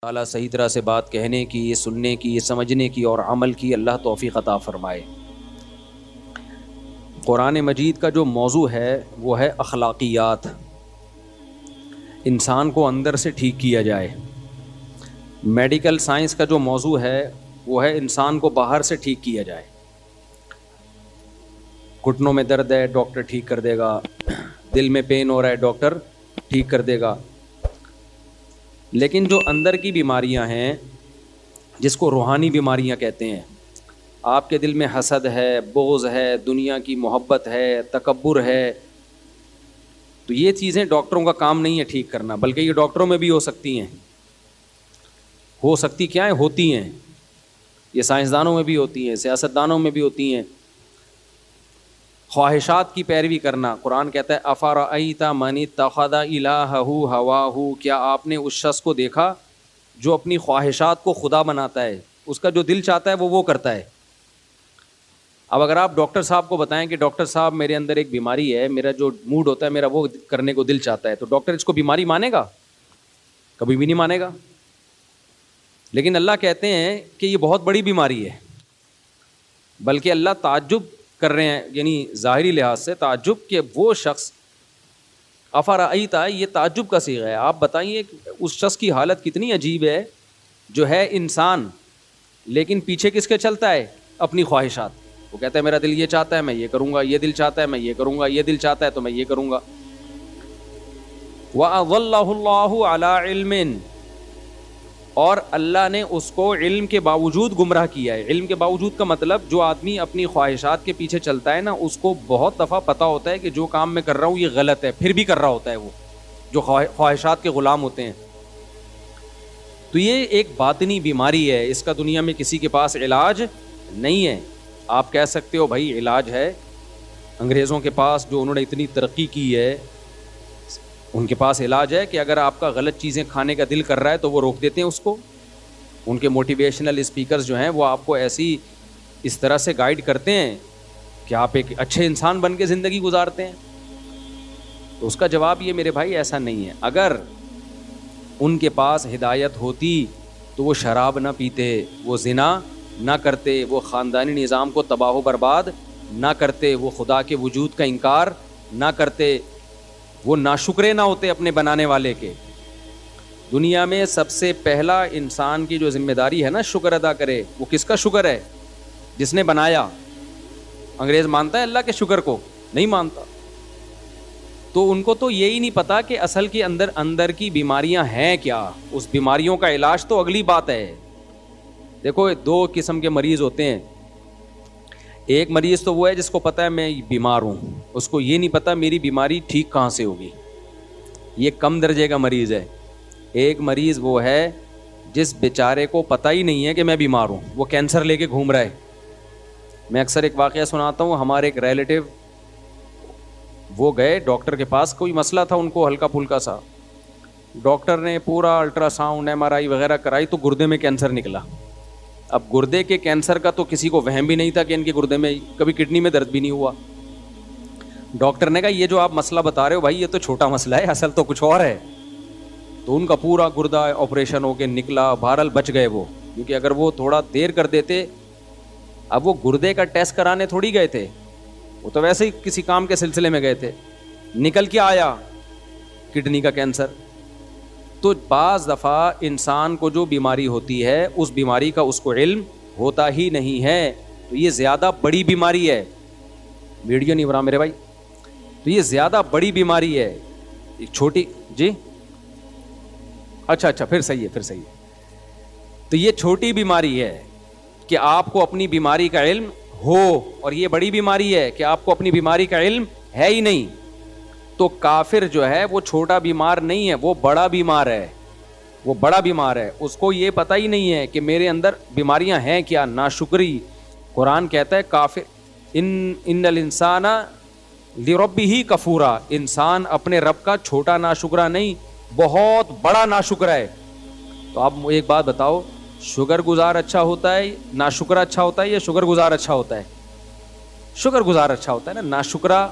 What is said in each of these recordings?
تعالیٰ صحیح طرح سے بات کہنے کی، یہ سننے کی، یہ سمجھنے کی اور عمل کی اللہ توفیق عطا فرمائے۔ قرآن مجید کا جو موضوع ہے وہ ہے اخلاقیات، انسان کو اندر سے ٹھیک کیا جائے۔ میڈیکل سائنس کا جو موضوع ہے وہ ہے انسان کو باہر سے ٹھیک کیا جائے۔ گھٹنوں میں درد ہے، ڈاکٹر ٹھیک کر دے گا، دل میں پین ہو رہا ہے، ڈاکٹر ٹھیک کر دے گا۔ لیکن جو اندر کی بیماریاں ہیں جس کو روحانی بیماریاں کہتے ہیں، آپ کے دل میں حسد ہے، بغض ہے، دنیا کی محبت ہے، تکبر ہے، تو یہ چیزیں ڈاکٹروں کا کام نہیں ہے ٹھیک کرنا، بلکہ یہ ڈاکٹروں میں بھی ہو سکتی ہیں۔ ہو سکتی کیا ہیں؟ ہوتی ہیں۔ یہ سائنسدانوں میں بھی ہوتی ہیں، سیاستدانوں میں بھی ہوتی ہیں۔ خواہشات کی پیروی کرنا، قرآن کہتا ہے افرأیت من اتخذ الہہ ہواہ، کیا آپ نے اس شخص کو دیکھا جو اپنی خواہشات کو خدا بناتا ہے، اس کا جو دل چاہتا ہے وہ کرتا ہے۔ اب اگر آپ ڈاکٹر صاحب کو بتائیں کہ ڈاکٹر صاحب میرے اندر ایک بیماری ہے، میرا جو موڈ ہوتا ہے میرا وہ کرنے کو دل چاہتا ہے، تو ڈاکٹر اس کو بیماری مانے گا؟ کبھی بھی نہیں مانے گا۔ لیکن اللہ کہتے ہیں کہ یہ بہت بڑی بیماری ہے، بلکہ اللہ تعجب کر رہے ہیں، یعنی ظاہری لحاظ سے تعجب کہ وہ شخص افرأیت، یہ تعجب کا صیغہ ہے، آپ بتائیے اس شخص کی حالت کتنی عجیب ہے جو ہے انسان لیکن پیچھے کس کے چلتا ہے؟ اپنی خواہشات۔ وہ کہتا ہے میرا دل یہ چاہتا ہے میں یہ کروں گا، یہ دل چاہتا ہے میں یہ کروں گا، یہ دل چاہتا ہے تو میں یہ کروں گا۔ وَأَضَلَّهُ اللَّهُ عَلَىٰ عِلْمٍ، اور اللہ نے اس کو علم کے باوجود گمراہ کیا ہے۔ علم کے باوجود کا مطلب جو آدمی اپنی خواہشات کے پیچھے چلتا ہے نا، اس کو بہت دفعہ پتہ ہوتا ہے کہ جو کام میں کر رہا ہوں یہ غلط ہے، پھر بھی کر رہا ہوتا ہے، وہ جو خواہشات کے غلام ہوتے ہیں۔ تو یہ ایک باطنی بیماری ہے، اس کا دنیا میں کسی کے پاس علاج نہیں ہے۔ آپ کہہ سکتے ہو بھائی علاج ہے، انگریزوں کے پاس جو انہوں نے اتنی ترقی کی ہے ان کے پاس علاج ہے کہ اگر آپ کا غلط چیزیں کھانے کا دل کر رہا ہے تو وہ روک دیتے ہیں اس کو۔ ان کے موٹیویشنل اسپیکرز جو ہیں وہ آپ کو ایسی اس طرح سے گائیڈ کرتے ہیں کہ آپ ایک اچھے انسان بن کے زندگی گزارتے ہیں۔ تو اس کا جواب یہ میرے بھائی ایسا نہیں ہے۔ اگر ان کے پاس ہدایت ہوتی تو وہ شراب نہ پیتے، وہ زنا نہ کرتے، وہ خاندانی نظام کو تباہ و برباد نہ کرتے، وہ خدا کے وجود کا انکار نہ کرتے، وہ ناشکرے نہ ہوتے اپنے بنانے والے کے۔ دنیا میں سب سے پہلا انسان کی جو ذمہ داری ہے نا شکر ادا کرے، وہ کس کا شکر ہے؟ جس نے بنایا۔ انگریز مانتا ہے اللہ کے شکر کو؟ نہیں مانتا۔ تو ان کو تو یہی نہیں پتا کہ اصل کے اندر کی بیماریاں ہیں کیا، اس بیماریوں کا علاج تو اگلی بات ہے۔ دیکھو دو قسم کے مریض ہوتے ہیں، ایک مریض تو وہ ہے جس کو پتا ہے میں بیمار ہوں، اس کو یہ نہیں پتا میری بیماری ٹھیک کہاں سے ہوگی، یہ کم درجے کا مریض ہے۔ ایک مریض وہ ہے جس بیچارے کو پتہ ہی نہیں ہے کہ میں بیمار ہوں، وہ کینسر لے کے گھوم رہا ہے۔ میں اکثر ایک واقعہ سناتا ہوں، ہمارے ایک ریلیٹیو وہ گئے ڈاکٹر کے پاس، کوئی مسئلہ تھا ان کو ہلکا پھلکا سا، ڈاکٹر نے پورا الٹرا ساؤنڈ ایم آر آئی وغیرہ کرائی تو گردے میں کینسر نکلا۔ اب گردے کے کینسر کا تو کسی کو وہم بھی نہیں تھا کہ ان کے گردے میں کبھی کڈنی میں درد بھی نہیں ہوا۔ ڈاکٹر نے کہا یہ جو آپ مسئلہ بتا رہے ہو بھائی یہ تو چھوٹا مسئلہ ہے، اصل تو کچھ اور ہے۔ تو ان کا پورا گردہ آپریشن ہو کے نکلا، بہرحال بچ گئے وہ، کیونکہ اگر وہ تھوڑا دیر کر دیتے، اب وہ گردے کا ٹیسٹ کرانے تھوڑی گئے تھے، وہ تو ویسے ہی کسی کام کے سلسلے میں گئے تھے، نکل کے آیا کڈنی کا کینسر۔ تو بعض دفعہ انسان کو جو بیماری ہوتی ہے اس بیماری کا اس کو علم ہوتا ہی نہیں ہے، تو یہ زیادہ بڑی بیماری ہے۔ ویڈیو نہیں ہو رہا میرے بھائی؟ تو یہ زیادہ بڑی بیماری ہے، ایک چھوٹی جی اچھا پھر صحیح ہے۔ تو یہ چھوٹی بیماری ہے کہ آپ کو اپنی بیماری کا علم ہو، اور یہ بڑی بیماری ہے کہ آپ کو اپنی بیماری کا علم ہے ہی نہیں۔ تو کافر جو ہے وہ چھوٹا بیمار نہیں ہے، وہ بڑا بیمار ہے، وہ بڑا بیمار ہے، اس کو یہ پتہ ہی نہیں ہے کہ میرے اندر بیماریاں ہیں کیا، ناشکری۔ قرآن کہتا ہے کافر ان الانسان لربہ کفورا، انسان اپنے رب کا چھوٹا ناشکرا نہیں، بہت بڑا ناشکرا ہے۔ تو آپ ایک بات بتاؤ، شکر گزار اچھا ہوتا ہے، ناشکرا اچھا ہوتا ہے، یا شکر گزار اچھا ہوتا ہے؟ شکر گزار اچھا ہوتا ہے نا، ناشکرا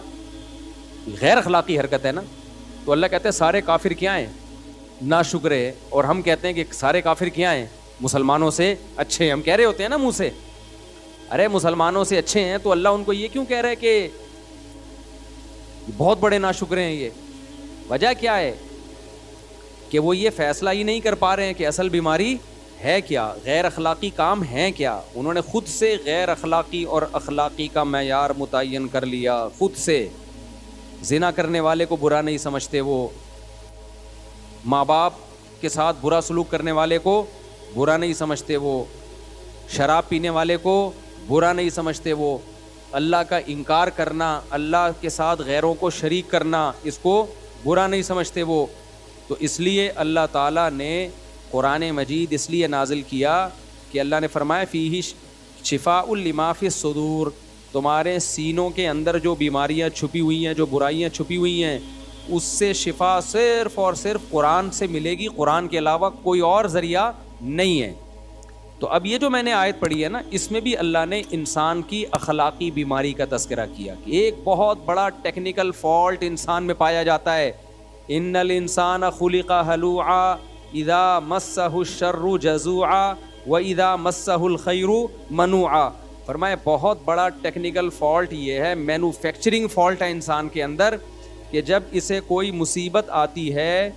غیر اخلاقی حرکت ہے نا۔ تو اللہ کہتے ہیں سارے کافر کیا ہیں؟ ناشکر ہے، اور ہم کہتے ہیں کہ سارے کافر کیا ہیں؟ مسلمانوں سے اچھے ہیں. ہم کہہ رہے ہوتے ہیں نا منہ سے، ارے مسلمانوں سے اچھے ہیں، تو اللہ ان کو یہ کیوں کہہ رہا ہے کہ بہت بڑے ناشکر ہیں؟ یہ وجہ کیا ہے کہ وہ یہ فیصلہ ہی نہیں کر پا رہے ہیں کہ اصل بیماری ہے کیا، غیر اخلاقی کام ہے کیا. انہوں نے خود سے غیر اخلاقی اور اخلاقی کا معیار متعین کر لیا. خود سے زنا کرنے والے کو برا نہیں سمجھتے، وہ ماں باپ کے ساتھ برا سلوک کرنے والے کو برا نہیں سمجھتے، وہ شراب پینے والے کو برا نہیں سمجھتے، وہ اللہ کا انکار کرنا، اللہ کے ساتھ غیروں کو شریک کرنا، اس کو برا نہیں سمجھتے وہ. تو اس لیے اللہ تعالیٰ نے قرآن مجید اس لیے نازل کیا کہ اللہ نے فرمایا فیہ شفاء لما فی الصدور، تمہارے سینوں کے اندر جو بیماریاں چھپی ہوئی ہیں، جو برائیاں چھپی ہوئی ہیں، اس سے شفا صرف اور صرف قرآن سے ملے گی، قرآن کے علاوہ کوئی اور ذریعہ نہیں ہے. تو اب یہ جو میں نے آیت پڑھی ہے نا، اس میں بھی اللہ نے انسان کی اخلاقی بیماری کا تذکرہ کیا کہ ایک بہت بڑا ٹیکنیکل فالٹ انسان میں پایا جاتا ہے. ان الانسان خلق ہلوعا اذا مسہ الشر جزوعا واذا مسہ الخیر منوعا. فرمایا بہت بڑا ٹیکنیکل فالٹ یہ ہے، مینوفیکچرنگ فالٹ ہے انسان کے اندر، کہ جب اسے کوئی مصیبت آتی ہے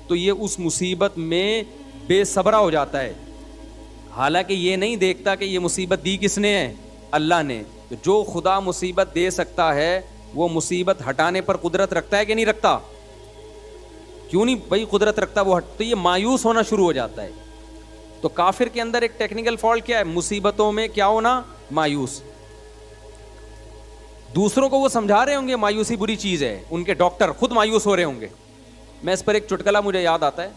تو یہ اس مصیبت میں بے صبرا ہو جاتا ہے، حالانکہ یہ نہیں دیکھتا کہ یہ مصیبت دی کس نے ہے؟ اللہ نے. تو جو خدا مصیبت دے سکتا ہے وہ مصیبت ہٹانے پر قدرت رکھتا ہے کہ نہیں رکھتا؟ کیوں نہیں بھائی قدرت رکھتا وہ تو یہ مایوس ہونا شروع ہو جاتا ہے. تو کافر کے اندر ایک ٹیکنیکل فالٹ کیا ہے؟ مصیبتوں میں کیا ہونا؟ مایوس. دوسروں کو وہ سمجھا رہے ہوں گے مایوسی بری چیز ہے، ان کے ڈاکٹر خود مایوس ہو رہے ہوں گے. میں اس پر ایک چٹکلا مجھے یاد آتا ہے.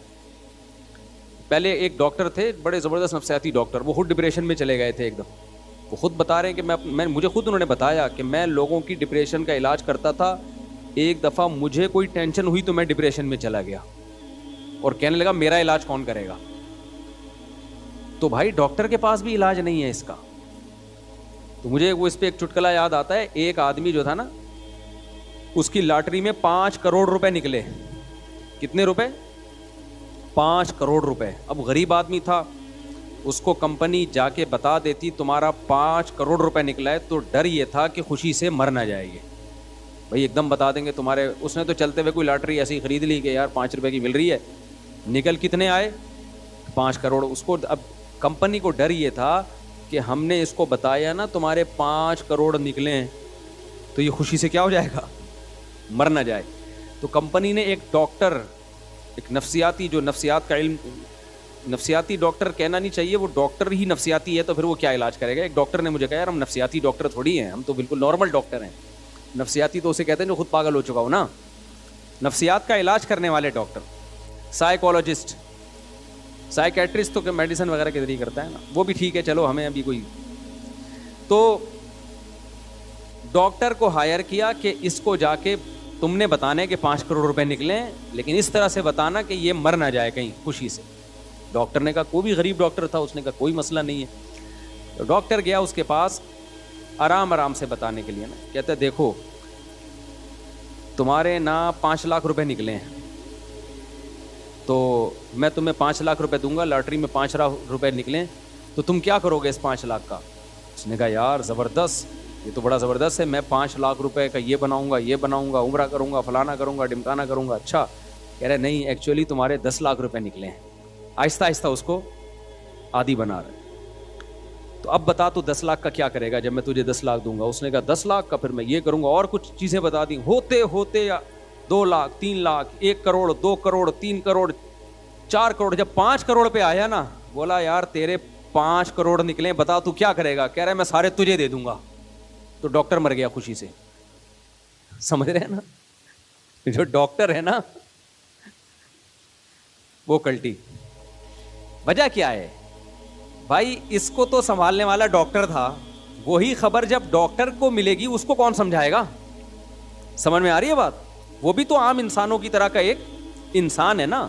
پہلے ایک ڈاکٹر تھے، بڑے زبردست نفسیاتی ڈاکٹر، وہ خود ڈپریشن میں چلے گئے تھے ایک دم. وہ خود بتا رہے ہیں کہ مجھے خود انہوں نے بتایا کہ میں لوگوں کی ڈپریشن کا علاج کرتا تھا، ایک دفعہ مجھے کوئی ٹینشن ہوئی تو میں ڈپریشن میں چلا گیا اور کہنے لگا میرا علاج کون کرے گا. تو بھائی ڈاکٹر کے پاس بھی علاج نہیں ہے اس کا. تو مجھے وہ اس پہ ایک چٹکلا یاد آتا ہے. ایک آدمی جو تھا نا، اس کی لاٹری میں 5 کروڑ روپے نکلے. کتنے روپے؟ 5 کروڑ روپے. اب غریب آدمی تھا، اس کو کمپنی جا کے بتا دیتی تمہارا 5 کروڑ روپے نکلا ہے، تو ڈر یہ تھا کہ خوشی سے مر نہ جائے گی. بھائی ایک دم بتا دیں گے تمہارے. اس نے تو چلتے ہوئے کوئی لاٹری ایسی خرید لی کہ یار 5 روپے کی مل رہی ہے. نکل کتنے آئے؟ 5 کروڑ. اس کو اب کمپنی کو ڈر یہ تھا کہ ہم نے اس کو بتایا نا تمہارے 5 کروڑ نکلے ہیں، تو یہ خوشی سے کیا ہو جائے گا؟ مر نہ جائے. تو کمپنی نے ایک ڈاکٹر، ایک نفسیاتی، جو نفسیات کا علم، نفسیاتی ڈاکٹر کہنا نہیں چاہیے، وہ ڈاکٹر ہی نفسیاتی ہے تو پھر وہ کیا علاج کرے گا. ایک ڈاکٹر نے مجھے کہا یار ہم نفسیاتی ڈاکٹر تھوڑی ہیں، ہم تو بالکل نارمل ڈاکٹر ہیں. نفسیاتی تو اسے کہتے ہیں جو خود پاگل ہو چکا ہو نا. نفسیات کا علاج کرنے والے ڈاکٹر، سائیکولوجسٹ، سائیکیٹرسٹ تو میڈیسن وغیرہ کے ذریعے کرتا ہے نا، وہ بھی ٹھیک ہے، چلو ہمیں ابھی کوئی. تو ڈاکٹر کو ہائر کیا کہ اس کو جا کے تم نے بتانا ہے کہ 5 کروڑ روپے نکلے ہیں، لیکن اس طرح سے بتانا کہ یہ مر نہ جائے کہیں خوشی سے. ڈاکٹر نے کہا، کوئی بھی غریب ڈاکٹر تھا، اس نے کہا کوئی مسئلہ نہیں ہے. تو ڈاکٹر گیا اس کے پاس آرام سے بتانے کے لیے نا. کہتا ہے دیکھو تمہارے نا 5 لاکھ روپے نکلے ہیں، تو میں تمہیں 5 لاکھ روپے دوں گا، لاٹری میں 5 لاکھ روپے نکلیں تو تم کیا کرو گے اس 5 لاکھ کا؟ اس نے کہا یار زبردست، یہ تو بڑا زبردست ہے، میں 5 لاکھ روپے کا یہ بناؤں گا، عمرہ کروں گا، فلانا کروں گا، ڈمکانا کروں گا. اچھا. کہہ رہے نہیں، ایکچولی تمہارے 10 لاکھ روپے نکلے ہیں. آہستہ آہستہ اس کو عادی بنا رہے. تو اب بتا تو 10 لاکھ کا کیا کرے گا جب میں تجھے 10 لاکھ دوں گا؟ اس نے کہا 10 لاکھ کا پھر میں یہ کروں گا، اور کچھ چیزیں بتا دیں. ہوتے 2 لاکھ، 3 لاکھ، 1 کروڑ، 2 کروڑ، 3 کروڑ، 4 کروڑ. جب 5 کروڑ پہ آیا نا، بولا یار تیرے 5 کروڑ نکلے، بتا تو کیا کرے گا؟ کہہ رہا ہے میں سارے تجھے دے دوں گا. تو ڈاکٹر مر گیا خوشی سے. سمجھ رہے ہیں نا؟ جو ڈاکٹر ہے نا وہ کلٹی. وجہ کیا ہے بھائی؟ اس کو تو سنبھالنے والا ڈاکٹر تھا، وہی خبر جب ڈاکٹر کو ملے گی اس کو کون سمجھائے گا؟ سمجھ میں آ رہی ہے بات؟ وہ بھی تو عام انسانوں کی طرح کا ایک انسان ہے نا.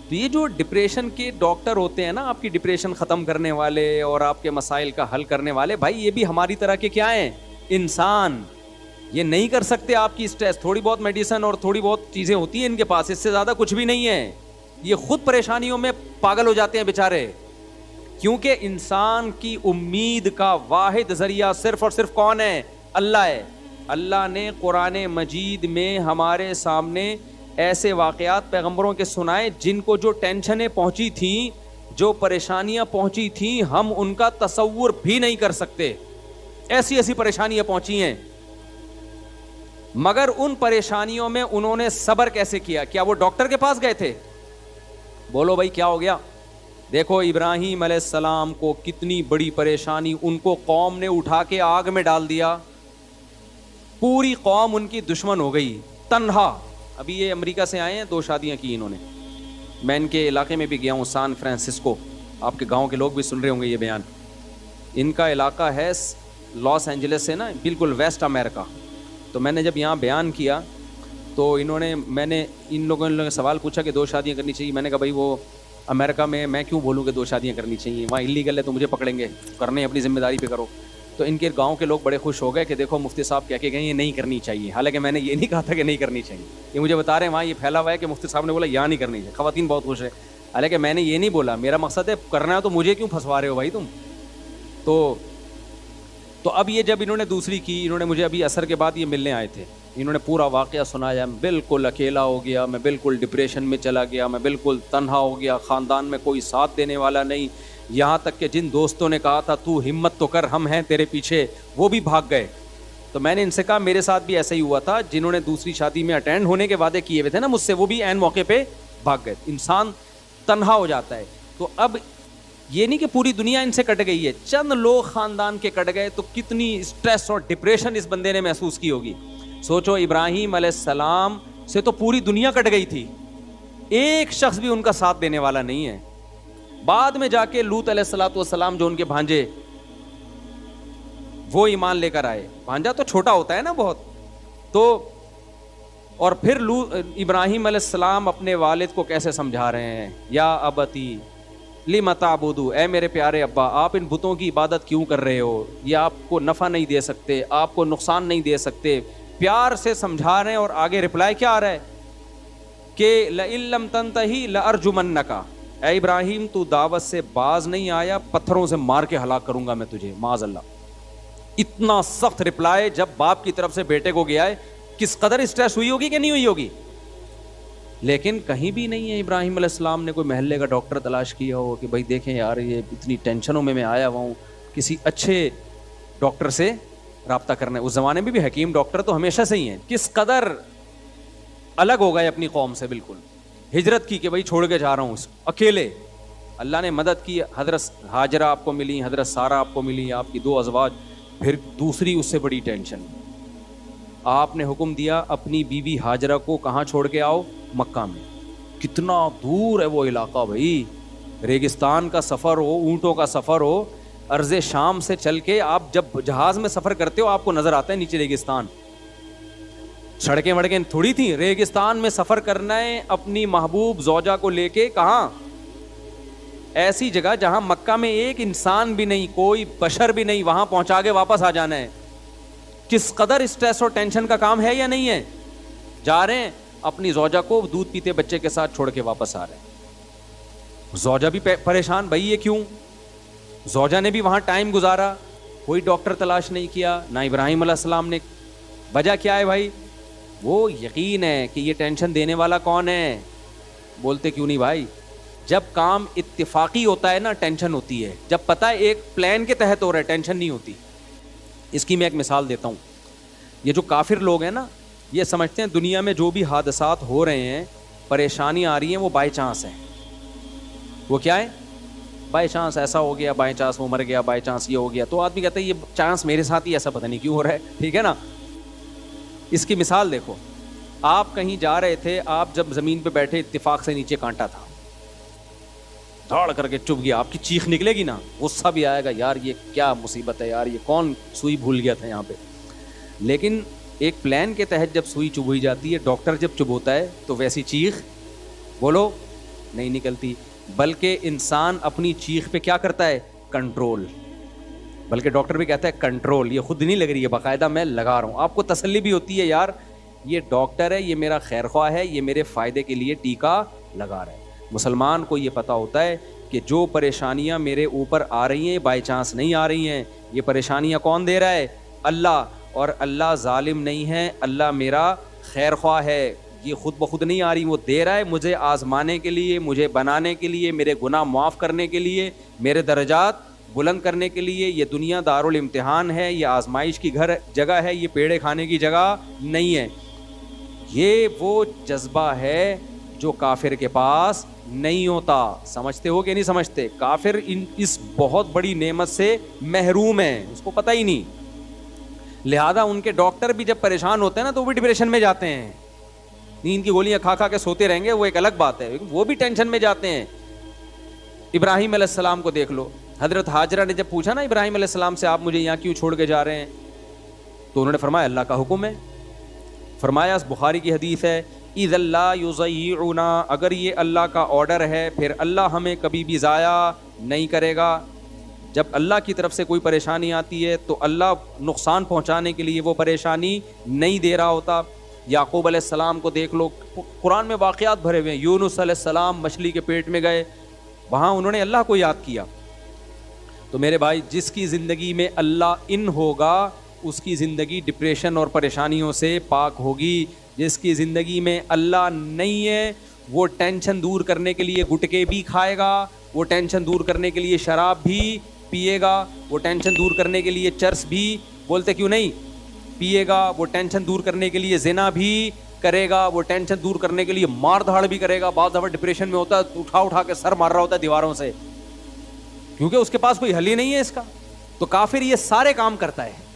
تو یہ جو ڈپریشن کے ڈاکٹر ہوتے ہیں نا، آپ کی ڈپریشن ختم کرنے والے اور آپ کے مسائل کا حل کرنے والے، بھائی یہ بھی ہماری طرح کے کیا ہیں؟ انسان. یہ نہیں کر سکتے آپ کی اسٹریس. تھوڑی بہت میڈیسن اور تھوڑی بہت چیزیں ہوتی ہیں ان کے پاس، اس سے زیادہ کچھ بھی نہیں ہے. یہ خود پریشانیوں میں پاگل ہو جاتے ہیں بیچارے، کیونکہ انسان کی امید کا واحد ذریعہ صرف اور صرف کون ہے؟ اللہ ہے۔ اللہ نے قرآن مجید میں ہمارے سامنے ایسے واقعات پیغمبروں کے سنائے جن کو جو ٹینشنیں پہنچی تھیں، جو پریشانیاں پہنچی تھیں، ہم ان کا تصور بھی نہیں کر سکتے، ایسی ایسی پریشانیاں پہنچی ہیں۔ مگر ان پریشانیوں میں انہوں نے صبر کیسے کیا؟ کیا وہ ڈاکٹر کے پاس گئے تھے؟ بولو بھائی کیا ہو گیا؟ دیکھو ابراہیم علیہ السلام کو کتنی بڑی پریشانی، ان کو قوم نے اٹھا کے آگ میں ڈال دیا، پوری قوم ان کی دشمن ہو گئی، تنہا۔ ابھی یہ امریکہ سے آئے ہیں، 2 شادیاں کی انہوں نے، میں ان کے علاقے میں بھی گیا ہوں، سان فرانسسکو، آپ کے گاؤں کے لوگ بھی سن رہے ہوں گے یہ بیان۔ ان کا علاقہ ہے لاس اینجلس سے نا، بالکل ویسٹ امریکہ۔ تو میں نے جب یہاں بیان کیا تو میں نے ان لوگوں نے سوال پوچھا کہ 2 شادیاں کرنی چاہیے۔ میں نے کہا بھائی وہ امریکہ میں کیوں بولوں کہ 2 شادیاں کرنی چاہیے، وہاں اللیگل ہے تو مجھے پکڑیں گے، کرنے اپنی ذمہ داری پہ کرو۔ تو ان کے گاؤں کے لوگ بڑے خوش ہو گئے کہ دیکھو مفتی صاحب کہہ کے گئے یہ نہیں کرنی چاہیے، حالانکہ میں نے یہ نہیں کہا تھا کہ نہیں کرنی چاہیے، یہ مجھے بتا رہے ہیں وہاں یہ پھیلا ہوا ہے کہ مفتی صاحب نے بولا یہاں نہیں کرنی چاہیے۔ خواتین بہت خوش ہے، حالانکہ میں نے یہ نہیں بولا، میرا مقصد ہے کرنا ہے تو مجھے کیوں پھنسوا رہے ہو بھائی تم۔ تو اب یہ جب انہوں نے دوسری کی، انہوں نے مجھے ابھی عصر کے بعد یہ ملنے آئے تھے، انہوں نے پورا واقعہ سنایا، میں بالکل اکیلا ہو گیا، میں بالکل ڈپریشن میں چلا گیا، میں بالکل تنہا ہو گیا، خاندان میں کوئی ساتھ دینے والا نہیں، یہاں تک کہ جن دوستوں نے کہا تھا تو ہمت تو کر ہم ہیں تیرے پیچھے، وہ بھی بھاگ گئے۔ تو میں نے ان سے کہا میرے ساتھ بھی ایسا ہی ہوا تھا، جنہوں نے دوسری شادی میں اٹینڈ ہونے کے وعدے کیے ہوئے تھے نا مجھ سے، وہ بھی عین موقع پہ بھاگ گئے۔ انسان تنہا ہو جاتا ہے۔ تو اب یہ نہیں کہ پوری دنیا ان سے کٹ گئی ہے، چند لوگ خاندان کے کٹ گئے تو کتنی اسٹریس اور ڈپریشن اس بندے نے محسوس کی ہوگی۔ سوچو ابراہیم علیہ السلام سے تو پوری دنیا کٹ گئی تھی، ایک شخص بھی ان کا ساتھ دینے والا نہیں ہے۔ بعد میں جا کے لوط علیہ السلام جو ان کے بھانجے، وہ ایمان لے کر آئے۔ بھانجا تو چھوٹا ہوتا ہے نا بہت، تو اور پھر ابراہیم علیہ السلام اپنے والد کو کیسے سمجھا رہے ہیں، یا ابتی لم تعبدو، اے میرے پیارے ابا آپ ان بتوں کی عبادت کیوں کر رہے ہو، یہ آپ کو نفع نہیں دے سکتے، آپ کو نقصان نہیں دے سکتے، پیار سے سمجھا رہے ہیں۔ اور آگے رپلائی کیا آ رہا ہے کہ لئن لم تنتہی لارجمنک، اے ابراہیم تو دعوت سے باز نہیں آیا، پتھروں سے مار کے ہلاک کروں گا میں تجھے، معاذ اللہ۔ اتنا سخت رپلائی جب باپ کی طرف سے بیٹے کو گیا ہے، کس قدر اسٹریس ہوئی ہوگی کہ نہیں ہوئی ہوگی۔ لیکن کہیں بھی نہیں ہے ابراہیم علیہ السلام نے کوئی محلے کا ڈاکٹر تلاش کیا ہو کہ بھائی دیکھیں یار یہ اتنی ٹینشنوں میں آیا ہوا ہوں، کسی اچھے ڈاکٹر سے رابطہ کرنا ہے۔ اس زمانے میں بھی حکیم ڈاکٹر تو ہمیشہ سے ہی ہیں، کس قدر الگ ہو گئے اپنی قوم سے، بالکل ہجرت کی کہ بھائی چھوڑ کے جا رہا ہوں اکیلے۔ اللہ نے مدد کی، حضرت ہاجرہ آپ کو ملی، حضرت سارہ آپ کو ملی، آپ کی 2 ازواج، پھر دوسری اس سے بڑی ٹینشن، آپ نے حکم دیا اپنی بیوی ہاجرہ کو کہاں چھوڑ کے آؤ؟ مکہ میں۔ کتنا دور ہے وہ علاقہ بھائی، ریگستان کا سفر ہو، اونٹوں کا سفر ہو، ارض شام سے چل کے آپ جب جہاز میں سفر کرتے ہو آپ کو نظر آتا ہے نیچے ریگستان، سڑکیں وڑکیں تھوڑی تھیں، ریگستان میں سفر کرنا ہے اپنی محبوب زوجہ کو لے کے، کہاں؟ ایسی جگہ جہاں مکہ میں ایک انسان بھی نہیں، کوئی بشر بھی نہیں، وہاں پہنچا کے واپس آ جانا ہے۔ کس قدر اسٹریس اور ٹینشن کا کام ہے یا نہیں ہے؟ جا رہے ہیں اپنی زوجہ کو دودھ پیتے بچے کے ساتھ چھوڑ کے واپس آ رہے ہیں، زوجہ بھی پریشان، بھائی یہ کیوں؟ زوجہ نے بھی وہاں ٹائم گزارا، کوئی ڈاکٹر تلاش نہیں کیا، نہ ابراہیم علیہ السلام نے۔ وجہ کیا ہے بھائی؟ وہ یقین ہے کہ یہ ٹینشن دینے والا کون ہے۔ بولتے کیوں نہیں بھائی؟ جب کام اتفاقی ہوتا ہے نا ٹینشن ہوتی ہے، جب پتہ ہے ایک پلان کے تحت ہو رہا ہے ٹینشن نہیں ہوتی۔ اس کی میں ایک مثال دیتا ہوں۔ یہ جو کافر لوگ ہیں نا، یہ سمجھتے ہیں دنیا میں جو بھی حادثات ہو رہے ہیں، پریشانی آ رہی ہیں، وہ بائی چانس ہیں۔ وہ کیا ہے؟ بائی چانس ایسا ہو گیا، بائی چانس وہ مر گیا، بائی چانس یہ ہو گیا۔ تو آدمی کہتا ہے یہ چانس میرے ساتھ ہی ایسا پتہ نہیں کیوں ہو رہا ہے، ٹھیک ہے نا۔ اس کی مثال دیکھو، آپ کہیں جا رہے تھے، آپ جب زمین پہ بیٹھے اتفاق سے نیچے کانٹا تھا، دھاڑ کر کے چپ گیا، آپ کی چیخ نکلے گی نا، غصہ بھی آئے گا، یار یہ کیا مصیبت ہے، یار یہ کون سوئی بھول گیا تھا یہاں پہ۔ لیکن ایک پلان کے تحت جب سوئی چبھائی جاتی ہے، ڈاکٹر جب چبھوتا ہے تو ویسی چیخ بولو نہیں نکلتی، بلکہ انسان اپنی چیخ پہ کیا کرتا ہے؟ کنٹرول۔ بلکہ ڈاکٹر بھی کہتا ہے کنٹرول، یہ خود نہیں لگ رہی ہے، باقاعدہ میں لگا رہا ہوں۔ آپ کو تسلی بھی ہوتی ہے یار یہ ڈاکٹر ہے، یہ میرا خیر خواہ ہے، یہ میرے فائدے کے لیے ٹیکا لگا رہا ہے۔ مسلمان کو یہ پتہ ہوتا ہے کہ جو پریشانیاں میرے اوپر آ رہی ہیں بائی چانس نہیں آ رہی ہیں, یہ پریشانیاں کون دے رہا ہے؟ اللہ. اور اللہ ظالم نہیں ہے, اللہ میرا خیر خواہ ہے. یہ خود بخود نہیں آ رہی, وہ دے رہا ہے مجھے آزمانے کے لیے, مجھے بنانے کے لیے, میرے گناہ معاف کرنے کے لیے, میرے درجات بلند کرنے کے لیے. یہ دنیا دارالامتحان ہے, یہ آزمائش کی جگہ ہے, یہ پیڑے کھانے کی جگہ نہیں ہے. یہ وہ جذبہ ہے جو کافر کے پاس نہیں ہوتا. سمجھتے ہو کہ نہیں سمجھتے؟ کافر اس بہت بڑی نعمت سے محروم ہے, اس کو پتہ ہی نہیں. لہذا ان کے ڈاکٹر بھی جب پریشان ہوتے ہیں نا تو وہ بھی ڈپریشن میں جاتے ہیں. نیند کی گولیاں کھا کھا کے سوتے رہیں گے وہ ایک الگ بات ہے, وہ بھی ٹینشن میں جاتے ہیں. ابراہیم علیہ السلام کو دیکھ لو, حضرت ہاجرہ نے جب پوچھا نا ابراہیم علیہ السلام سے, آپ مجھے یہاں کیوں چھوڑ کے جا رہے ہیں؟ تو انہوں نے فرمایا اللہ کا حکم ہے. فرمایا, بخاری کی حدیث ہے, اذ اللہ یضیعنا, اگر یہ اللہ کا آرڈر ہے پھر اللہ ہمیں کبھی بھی ضائع نہیں کرے گا. جب اللہ کی طرف سے کوئی پریشانی آتی ہے تو اللہ نقصان پہنچانے کے لیے وہ پریشانی نہیں دے رہا ہوتا. یعقوب علیہ السلام کو دیکھ لو, قرآن میں واقعات بھرے ہوئے ہیں. یونس علیہ السلام مچھلی کے پیٹ میں گئے, وہاں انہوں نے اللہ کو یاد کیا. تو میرے بھائی, جس کی زندگی میں اللہ ان ہوگا اس کی زندگی ڈپریشن اور پریشانیوں سے پاک ہوگی. جس کی زندگی میں اللہ نہیں ہے وہ ٹینشن دور کرنے کے لیے گٹکے بھی کھائے گا, وہ ٹینشن دور کرنے کے لیے شراب بھی پیے گا, وہ ٹینشن دور کرنے کے لیے چرس بھی, بولتے کیوں نہیں, پیے گا, وہ ٹینشن دور کرنے کے لیے زنا بھی کرے گا, وہ ٹینشن دور کرنے کے لیے مار دھاڑ بھی کرے گا. بعض دفعہ ڈپریشن میں ہوتا ہے اٹھا اٹھا کے سر مار رہا ہوتا ہے دیواروں سے, کیونکہ اس کے پاس کوئی حل ہی نہیں ہے اس کا. تو کافر یہ سارے کام کرتا ہے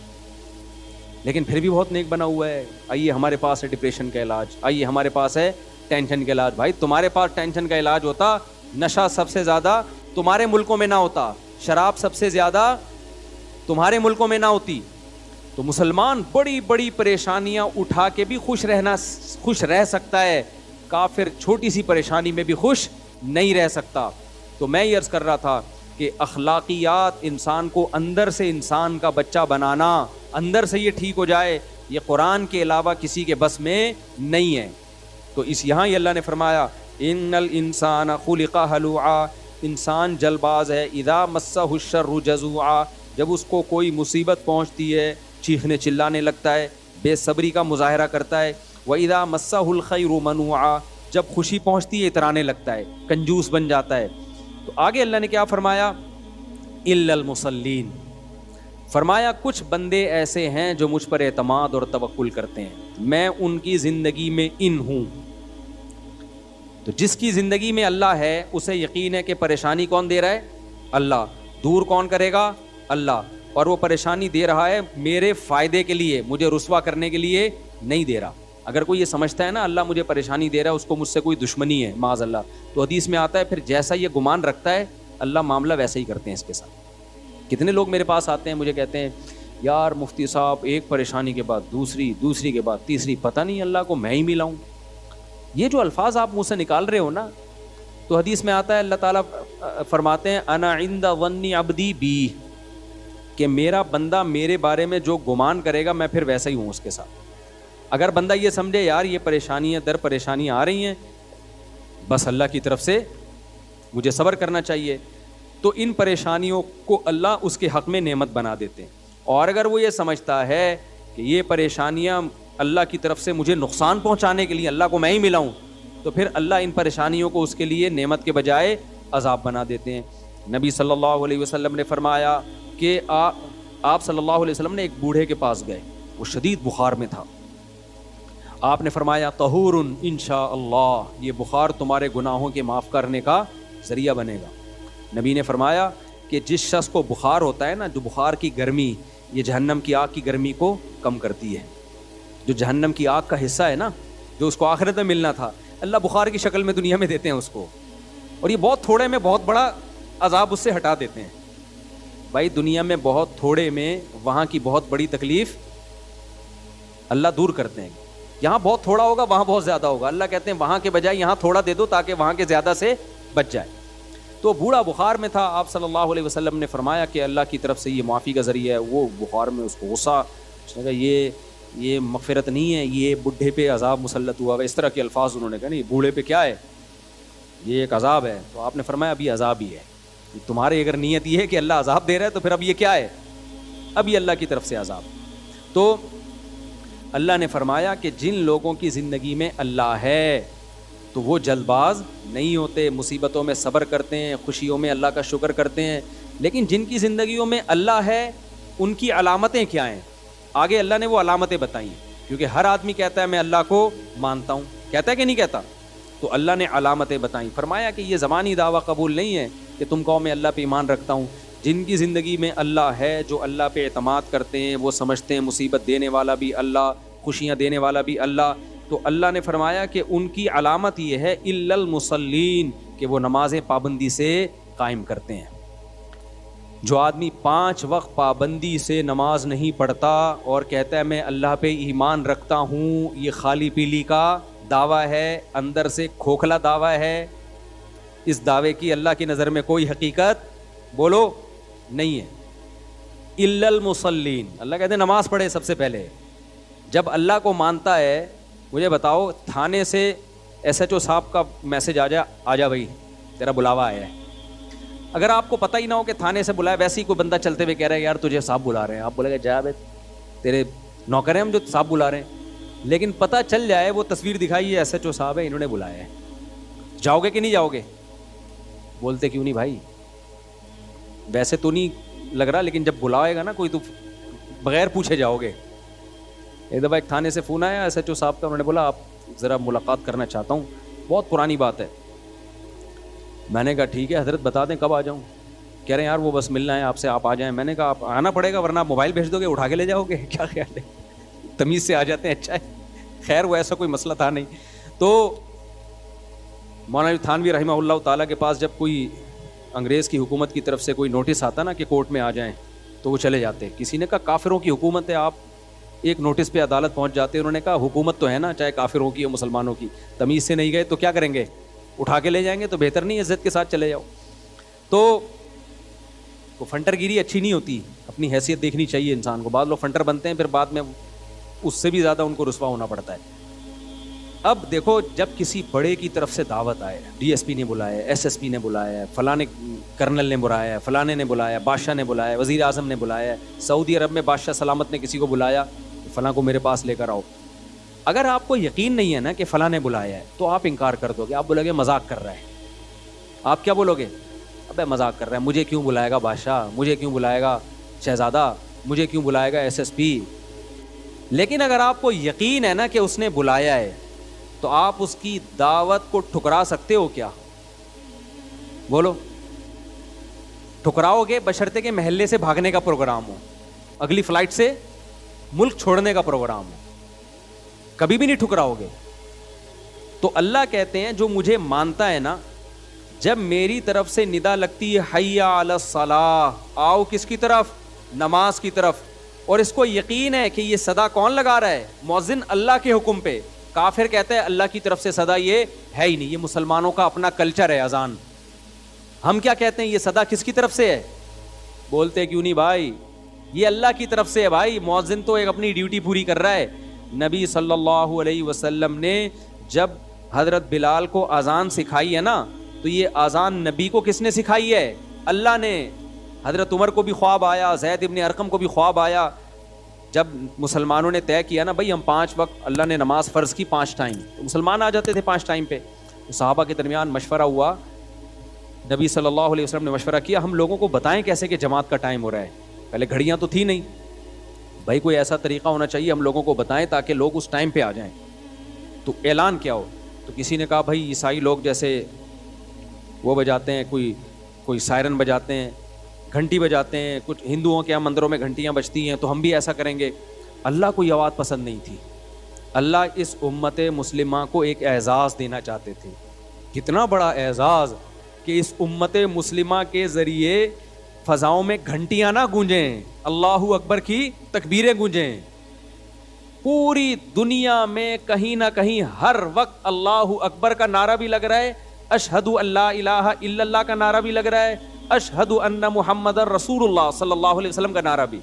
لیکن پھر بھی بہت نیک بنا ہوا ہے. آئیے ہمارے پاس ہے ڈپریشن کا علاج, آئیے ہمارے پاس ہے ٹینشن کا علاج. بھائی تمہارے پاس ٹینشن کا علاج ہوتا, نشہ سب سے زیادہ تمہارے ملکوں میں نہ ہوتا, شراب سب سے زیادہ تمہارے ملکوں میں نہ ہوتی. تو مسلمان بڑی بڑی پریشانیاں اٹھا کے بھی خوش رہ سکتا ہے, کافر چھوٹی سی پریشانی میں بھی خوش نہیں رہ سکتا. تو میں یہ عرض کر رہا تھا کہ اخلاقیات انسان کو اندر سے انسان کا بچہ بنانا, اندر سے یہ ٹھیک ہو جائے, یہ قرآن کے علاوہ کسی کے بس میں نہیں ہے. تو یہاں ہی اللہ نے فرمایا ان الانسان خلق ہلوعا, انسان جل باز ہے. اذا مسہ الشر جزوعا, جب اس کو کوئی مصیبت پہنچتی ہے چیخنے چلانے لگتا ہے, بے صبری کا مظاہرہ کرتا ہے. وَإِذَا مَسَّهُ الْخَيْرُ مَنُوعًا, جب خوشی پہنچتی ہے اترانے لگتا ہے, کنجوس بن جاتا ہے. تو آگے اللہ نے کیا فرمایا, إِلَّا الْمُصَلِّينَ, فرمایا کچھ بندے ایسے ہیں جو مجھ پر اعتماد اور توکل کرتے ہیں, میں ان کی زندگی میں ان ہوں. تو جس کی زندگی میں اللہ ہے اسے یقین ہے کہ پریشانی کون دے رہا ہے, اللہ. دور کون کرے گا, اللہ. اور وہ پریشانی دے رہا ہے میرے فائدے کے لیے, مجھے رسوا کرنے کے لیے نہیں دے رہا. اگر کوئی یہ سمجھتا ہے نا اللہ مجھے پریشانی دے رہا ہے اس کو مجھ سے کوئی دشمنی ہے معاذ اللہ, تو حدیث میں آتا ہے پھر جیسا یہ گمان رکھتا ہے اللہ معاملہ ویسا ہی کرتے ہیں اس کے ساتھ. کتنے لوگ میرے پاس آتے ہیں مجھے کہتے ہیں یار مفتی صاحب ایک پریشانی کے بعد دوسری کے بعد تیسری, پتہ نہیں اللہ کو میں ہی ملاؤں. یہ جو الفاظ آپ منہ سے نکال رہے ہو نا, تو حدیث میں آتا ہے اللہ تعالیٰ فرماتے ہیں انا عند ظن عبدی بی, کہ میرا بندہ میرے بارے میں جو گمان کرے گا میں پھر ویسا ہی ہوں اس کے ساتھ. اگر بندہ یہ سمجھے یار یہ پریشانیاں در پریشانیاں آ رہی ہیں بس اللہ کی طرف سے مجھے صبر کرنا چاہیے, تو ان پریشانیوں کو اللہ اس کے حق میں نعمت بنا دیتے ہیں. اور اگر وہ یہ سمجھتا ہے کہ یہ پریشانیاں اللہ کی طرف سے مجھے نقصان پہنچانے کے لیے اللہ کو میں ہی ملاؤں, تو پھر اللہ ان پریشانیوں کو اس کے لیے نعمت کے بجائے عذاب بنا دیتے ہیں. نبی صلی اللہ علیہ وسلم نے فرمایا کہ آپ صلی اللہ علیہ وسلم نے ایک بوڑھے کے پاس گئے, وہ شدید بخار میں تھا. آپ نے فرمایا طہور انشاءاللہ, یہ بخار تمہارے گناہوں کے معاف کرنے کا ذریعہ بنے گا. نبی نے فرمایا کہ جس شخص کو بخار ہوتا ہے نا, جو بخار کی گرمی یہ جہنم کی آگ کی گرمی کو کم کرتی ہے. جو جہنم کی آگ کا حصہ ہے نا, جو اس کو آخرت میں ملنا تھا, اللہ بخار کی شکل میں دنیا میں دیتے ہیں اس کو, اور یہ بہت تھوڑے میں بہت بڑا عذاب اس سے ہٹا دیتے ہیں. بھائی دنیا میں بہت تھوڑے میں وہاں کی بہت بڑی تکلیف اللہ دور کرتے ہیں. یہاں بہت تھوڑا ہوگا وہاں بہت زیادہ ہوگا, اللہ کہتے ہیں وہاں کے بجائے یہاں تھوڑا دے دو تاکہ وہاں کے زیادہ سے بچ جائے. تو بوڑھا بخار میں تھا, آپ صلی اللہ علیہ وسلم نے فرمایا کہ اللہ کی طرف سے یہ معافی کا ذریعہ ہے. وہ بخار میں اس کو غصہ, اس نے کہا یہ مغفرت نہیں ہے, یہ بڈھے پہ عذاب مسلط ہوا ہے. اس طرح کے الفاظ انہوں نے کہا, نہیں بوڑھے پہ کیا ہے, یہ ایک عذاب ہے. تو آپ نے فرمایا اب یہ عذاب ہی ہے. تمہاری اگر نیت یہ ہے کہ اللہ عذاب دے رہا ہے تو پھر اب یہ کیا ہے؟ اب یہ اللہ کی طرف سے عذاب. تو اللہ نے فرمایا کہ جن لوگوں کی زندگی میں اللہ ہے تو وہ جلد باز نہیں ہوتے, مصیبتوں میں صبر کرتے ہیں, خوشیوں میں اللہ کا شکر کرتے ہیں. لیکن جن کی زندگیوں میں اللہ ہے ان کی علامتیں کیا ہیں؟ آگے اللہ نے وہ علامتیں بتائیں, کیونکہ ہر آدمی کہتا ہے میں اللہ کو مانتا ہوں, کہتا ہے کہ نہیں کہتا؟ تو اللہ نے علامتیں بتائیں. فرمایا کہ یہ زبانی دعویٰ قبول نہیں ہے کہ تم کہو میں اللہ پہ ایمان رکھتا ہوں. جن کی زندگی میں اللہ ہے, جو اللہ پہ اعتماد کرتے ہیں, وہ سمجھتے ہیں مصیبت دینے والا بھی اللہ, خوشیاں دینے والا بھی اللہ, تو اللہ نے فرمایا کہ ان کی علامت یہ ہے الا المصلین, کہ وہ نمازیں پابندی سے قائم کرتے ہیں. جو آدمی 5 وقت پابندی سے نماز نہیں پڑھتا اور کہتا ہے میں اللہ پہ ایمان رکھتا ہوں, یہ خالی پیلی کا دعویٰ ہے, اندر سے کھوکھلا دعویٰ ہے. اس دعوے کی اللہ کی نظر میں کوئی حقیقت بولو نہیں ہے. الا المصلین, اللہ کہتے ہیں نماز پڑھے سب سے پہلے. جب اللہ کو مانتا ہے, مجھے بتاؤ تھانے سے ایس ایچ او صاحب کا میسج آ جا بھائی تیرا بلاوا آیا ہے. اگر آپ کو پتہ ہی نہ ہو کہ تھانے سے بلایا, ویسے ہی کوئی بندہ چلتے ہوئے کہہ رہا ہے یار تجھے صاحب بلا رہے ہیں, آپ بولے گا جا بھائی تیرے نوکر ہیں ہم جو صاحب بلا رہے ہیں. لیکن پتہ چل جائے, وہ تصویر دکھائی ہے ایس ایچ او صاحب ہے, انہوں نے بلایا ہے, جاؤ گے کہ نہیں جاؤ گے؟ بولتے کیوں نہیں بھائی, ویسے تو نہیں لگ رہا, لیکن جب بلائے گا نا کوئی تو بغیر پوچھے جاؤ گے. ایک دفعہ ایک تھانے سے فون آیا ایس ایچ او صاحب کا, انہوں نے بولا آپ ذرا ملاقات کرنا چاہتا ہوں, بہت پرانی بات ہے. میں نے کہا ٹھیک ہے حضرت بتا دیں کب آ جاؤں. کہہ رہے ہیں یار وہ بس ملنا ہے آپ سے, آپ آ جائیں. میں نے کہا آپ آنا پڑے گا ورنہ آپ موبائل بھیج دو گے, اٹھا کے لے جاؤ گے, کیا خیال ہے؟ تمیز سے آ جاتے ہیں, اچھا ہے. خیر وہ ایسا کوئی مسئلہ تھا نہیں. تو مولانا تھانوی رحمہ اللہ تعالیٰ کے پاس جب کوئی انگریز کی حکومت کی طرف سے کوئی نوٹس آتا نا کہ کورٹ میں آ جائیں تو وہ چلے جاتے. کسی نے کہا کافروں کی حکومت ہے, آپ ایک نوٹس پہ عدالت پہنچ جاتے. انہوں نے کہا حکومت تو ہے نا, چاہے کافروں کی یا مسلمانوں کی, تمیز سے نہیں گئے تو کیا کریں گے, اٹھا کے لے جائیں گے. تو بہتر نہیں عزت کے ساتھ چلے جاؤ. تو وہ فنٹر گیری اچھی نہیں ہوتی, اپنی حیثیت دیکھنی چاہیے انسان کو. بعض لوگ فنٹر بنتے ہیں پھر بعد میں اس سے بھی زیادہ ان کو رسوا ہونا پڑتا ہے. اب دیکھو جب کسی بڑے کی طرف سے دعوت آئے, ڈی ایس پی نے بلایا, ایس ایس پی نے بلایا, فلاں کرنل نے بلایا, فلاں نے بلایا, بادشاہ نے بلایا, وزیر اعظم نے بلایا, سعودی عرب میں بادشاہ سلامت نے کسی کو بلایا, فلاں کو میرے پاس لے کر آؤ. اگر آپ کو یقین نہیں ہے نا کہ فلاں نے بلایا ہے تو آپ انکار کر دو گے. آپ بولو گے مذاق کر رہا ہے. آپ کیا بولو گے؟ ابے مذاق کر رہا ہے, مجھے کیوں بلائے گا بادشاہ, مجھے کیوں بلائے گا شہزادہ, مجھے کیوں بلائے گا ایس ایس پی. لیکن اگر آپ کو یقین ہے نا کہ اس نے بلایا ہے تو آپ اس کی دعوت کو ٹھکرا سکتے ہو کیا؟ بولو. ٹھکراؤ گے بشرطے کہ محلے سے بھاگنے کا پروگرام ہو, اگلی فلائٹ سے ملک چھوڑنے کا پروگرام ہو, کبھی بھی نہیں ٹھکراؤ گے. تو اللہ کہتے ہیں جو مجھے مانتا ہے نا, جب میری طرف سے ندا لگتی ہے حی علی الصلاۃ, آؤ کس کی طرف؟ نماز کی طرف. اور اس کو یقین ہے کہ یہ صدا کون لگا رہا ہے؟ مؤذن اللہ کے حکم پہ. کافر کہتا ہے اللہ کی طرف سے صدا یہ ہے ہی نہیں, یہ مسلمانوں کا اپنا کلچر ہے اذان. ہم کیا کہتے ہیں یہ صدا کس کی طرف سے ہے؟ بولتے کیوں نہیں بھائی, یہ اللہ کی طرف سے ہے بھائی. مؤذن تو ایک اپنی ڈیوٹی پوری کر رہا ہے. نبی صلی اللہ علیہ وسلم نے جب حضرت بلال کو اذان سکھائی ہے نا, تو یہ اذان نبی کو کس نے سکھائی ہے؟ اللہ نے. حضرت عمر کو بھی خواب آیا, زید ابن ارقم کو بھی خواب آیا. جب مسلمانوں نے طے کیا نا بھائی ہم 5 وقت, اللہ نے نماز فرض کی 5 ٹائم, تو مسلمان آ جاتے تھے 5 ٹائم پہ. تو صحابہ کے درمیان مشورہ ہوا, نبی صلی اللہ علیہ وسلم نے مشورہ کیا ہم لوگوں کو بتائیں کیسے کہ جماعت کا ٹائم ہو رہا ہے. پہلے گھڑیاں تو تھی نہیں بھائی, کوئی ایسا طریقہ ہونا چاہیے ہم لوگوں کو بتائیں تاکہ لوگ اس ٹائم پہ آ جائیں. تو اعلان کیا ہو. تو کسی نے کہا بھائی عیسائی لوگ جیسے وہ بجاتے ہیں, کوئی سائرن بجاتے ہیں, گھنٹی بجاتے ہیں, کچھ ہندوؤں کے مندروں میں گھنٹیاں بجتی ہیں, تو ہم بھی ایسا کریں گے. اللہ کو یہ آواز پسند نہیں تھی. اللہ اس امت مسلمہ کو ایک اعزاز دینا چاہتے تھے. کتنا بڑا اعزاز کہ اس امت مسلمہ کے ذریعے فضاؤں میں گھنٹیاں نہ گونجیں, اللہ اکبر کی تکبیریں گونجیں. پوری دنیا میں کہیں نہ کہیں ہر وقت اللہ اکبر کا نعرہ بھی لگ رہا ہے, اشہد ان لا الہ الا اللہ کا نعرہ بھی لگ رہا ہے, اشہد ان محمد رسول اللہ صلی اللہ علیہ وسلم کا نعرہ بھی.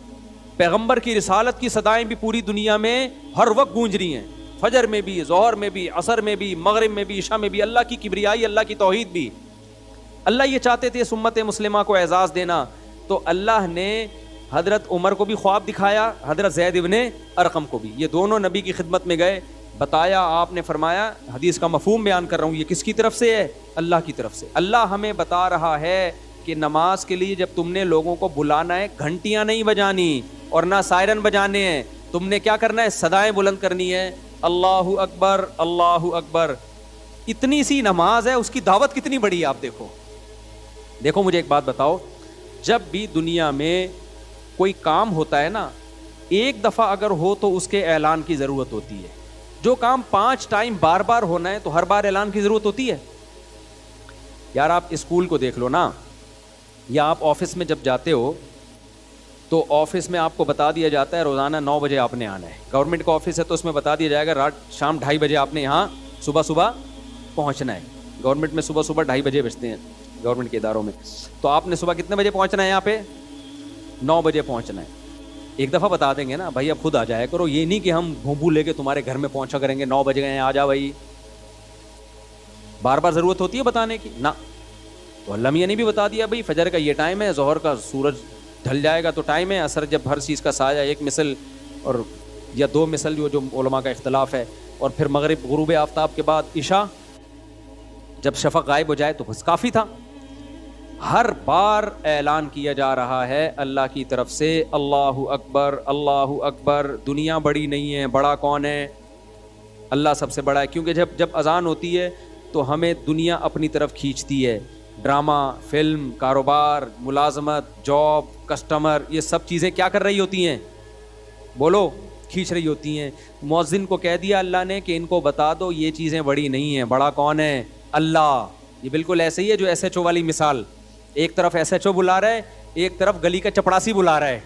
پیغمبر کی رسالت کی صدائیں بھی پوری دنیا میں ہر وقت گونج رہی ہیں. فجر میں بھی, ظہر میں بھی, عصر میں بھی, مغرب میں بھی, عشاء میں بھی, اللہ کی کبریائی, اللہ کی توحید بھی. اللہ یہ چاہتے تھے اس امت مسلمہ کو اعزاز دینا, تو اللہ نے حضرت عمر کو بھی خواب دکھایا, حضرت زید ابن ارقم کو بھی. یہ دونوں نبی کی خدمت میں گئے, بتایا, آپ نے فرمایا, حدیث کا مفہوم بیان کر رہا ہوں, یہ کس کی طرف سے ہے؟ اللہ کی طرف سے. اللہ ہمیں بتا رہا ہے کہ نماز کے لیے جب تم نے لوگوں کو بلانا ہے, گھنٹیاں نہیں بجانی اور نہ سائرن بجانے ہیں, تم نے کیا کرنا ہے؟ صدائیں بلند کرنی ہے, اللہ اکبر اللہ اکبر. اتنی سی نماز ہے, اس کی دعوت کتنی بڑی ہے آپ دیکھو. دیکھو مجھے ایک بات بتاؤ, جب بھی دنیا میں کوئی کام ہوتا ہے نا, ایک دفعہ اگر ہو تو اس کے اعلان کی ضرورت ہوتی ہے. جو کام 5 ٹائم بار بار ہونا ہے تو ہر بار اعلان کی ضرورت ہوتی ہے. یار آپ اسکول کو دیکھ لو نا, یا آپ آفس میں جب جاتے ہو تو آفس میں آپ کو بتا دیا جاتا ہے روزانہ 9 بجے آپ نے آنا ہے. گورنمنٹ کا آفس ہے تو اس میں بتا دیا جائے گا شام 2:30 بجے آپ نے یہاں صبح پہنچنا ہے. گورنمنٹ میں صبح 2:30 بجے بجتے ہیں گورنمنٹ کے اداروں میں, تو آپ نے صبح کتنے بجے پہنچنا ہے؟ یہاں پہ 9 بجے پہنچنا ہے. ایک دفعہ بتا دیں گے نا بھائی, اب خود آ جایا کرو, یہ نہیں کہ ہم بھونبو لے کے تمہارے گھر میں پہنچا کریں گے 9 بجے گئے آ جا بھائی. بار بار ضرورت ہوتی ہے بتانے کی نا. تو اللہ میاں نے بھی بتا دیا بھائی فجر کا یہ ٹائم ہے, ظہر کا سورج ڈھل جائے گا تو ٹائم ہے, عصر جب ہر چیز کا سایہ 1 مثل اور یا 2 مثل جو علماء کا اختلاف ہے, اور پھر مغرب غروب آفتاب کے بعد عشاء جب شفق غائب ہو جائے تو بس کافی تھا. ہر بار اعلان کیا جا رہا ہے اللہ کی طرف سے, اللہ اکبر اللہ اکبر. دنیا بڑی نہیں ہے, بڑا کون ہے؟ اللہ سب سے بڑا ہے. کیونکہ جب اذان ہوتی ہے تو ہمیں دنیا اپنی طرف کھینچتی ہے. ڈرامہ, فلم, کاروبار, ملازمت, جاب, کسٹمر, یہ سب چیزیں کیا کر رہی ہوتی ہیں؟ بولو, کھینچ رہی ہوتی ہیں. مؤذن کو کہہ دیا اللہ نے کہ ان کو بتا دو یہ چیزیں بڑی نہیں ہیں, بڑا کون ہے؟ اللہ. یہ بالکل ایسے ہی ہے جو ایس ایچ او والی مثال, ایک طرف ایس ایچ او بلا رہا ہے, ایک طرف گلی کا چپڑاسی بلا رہا ہے.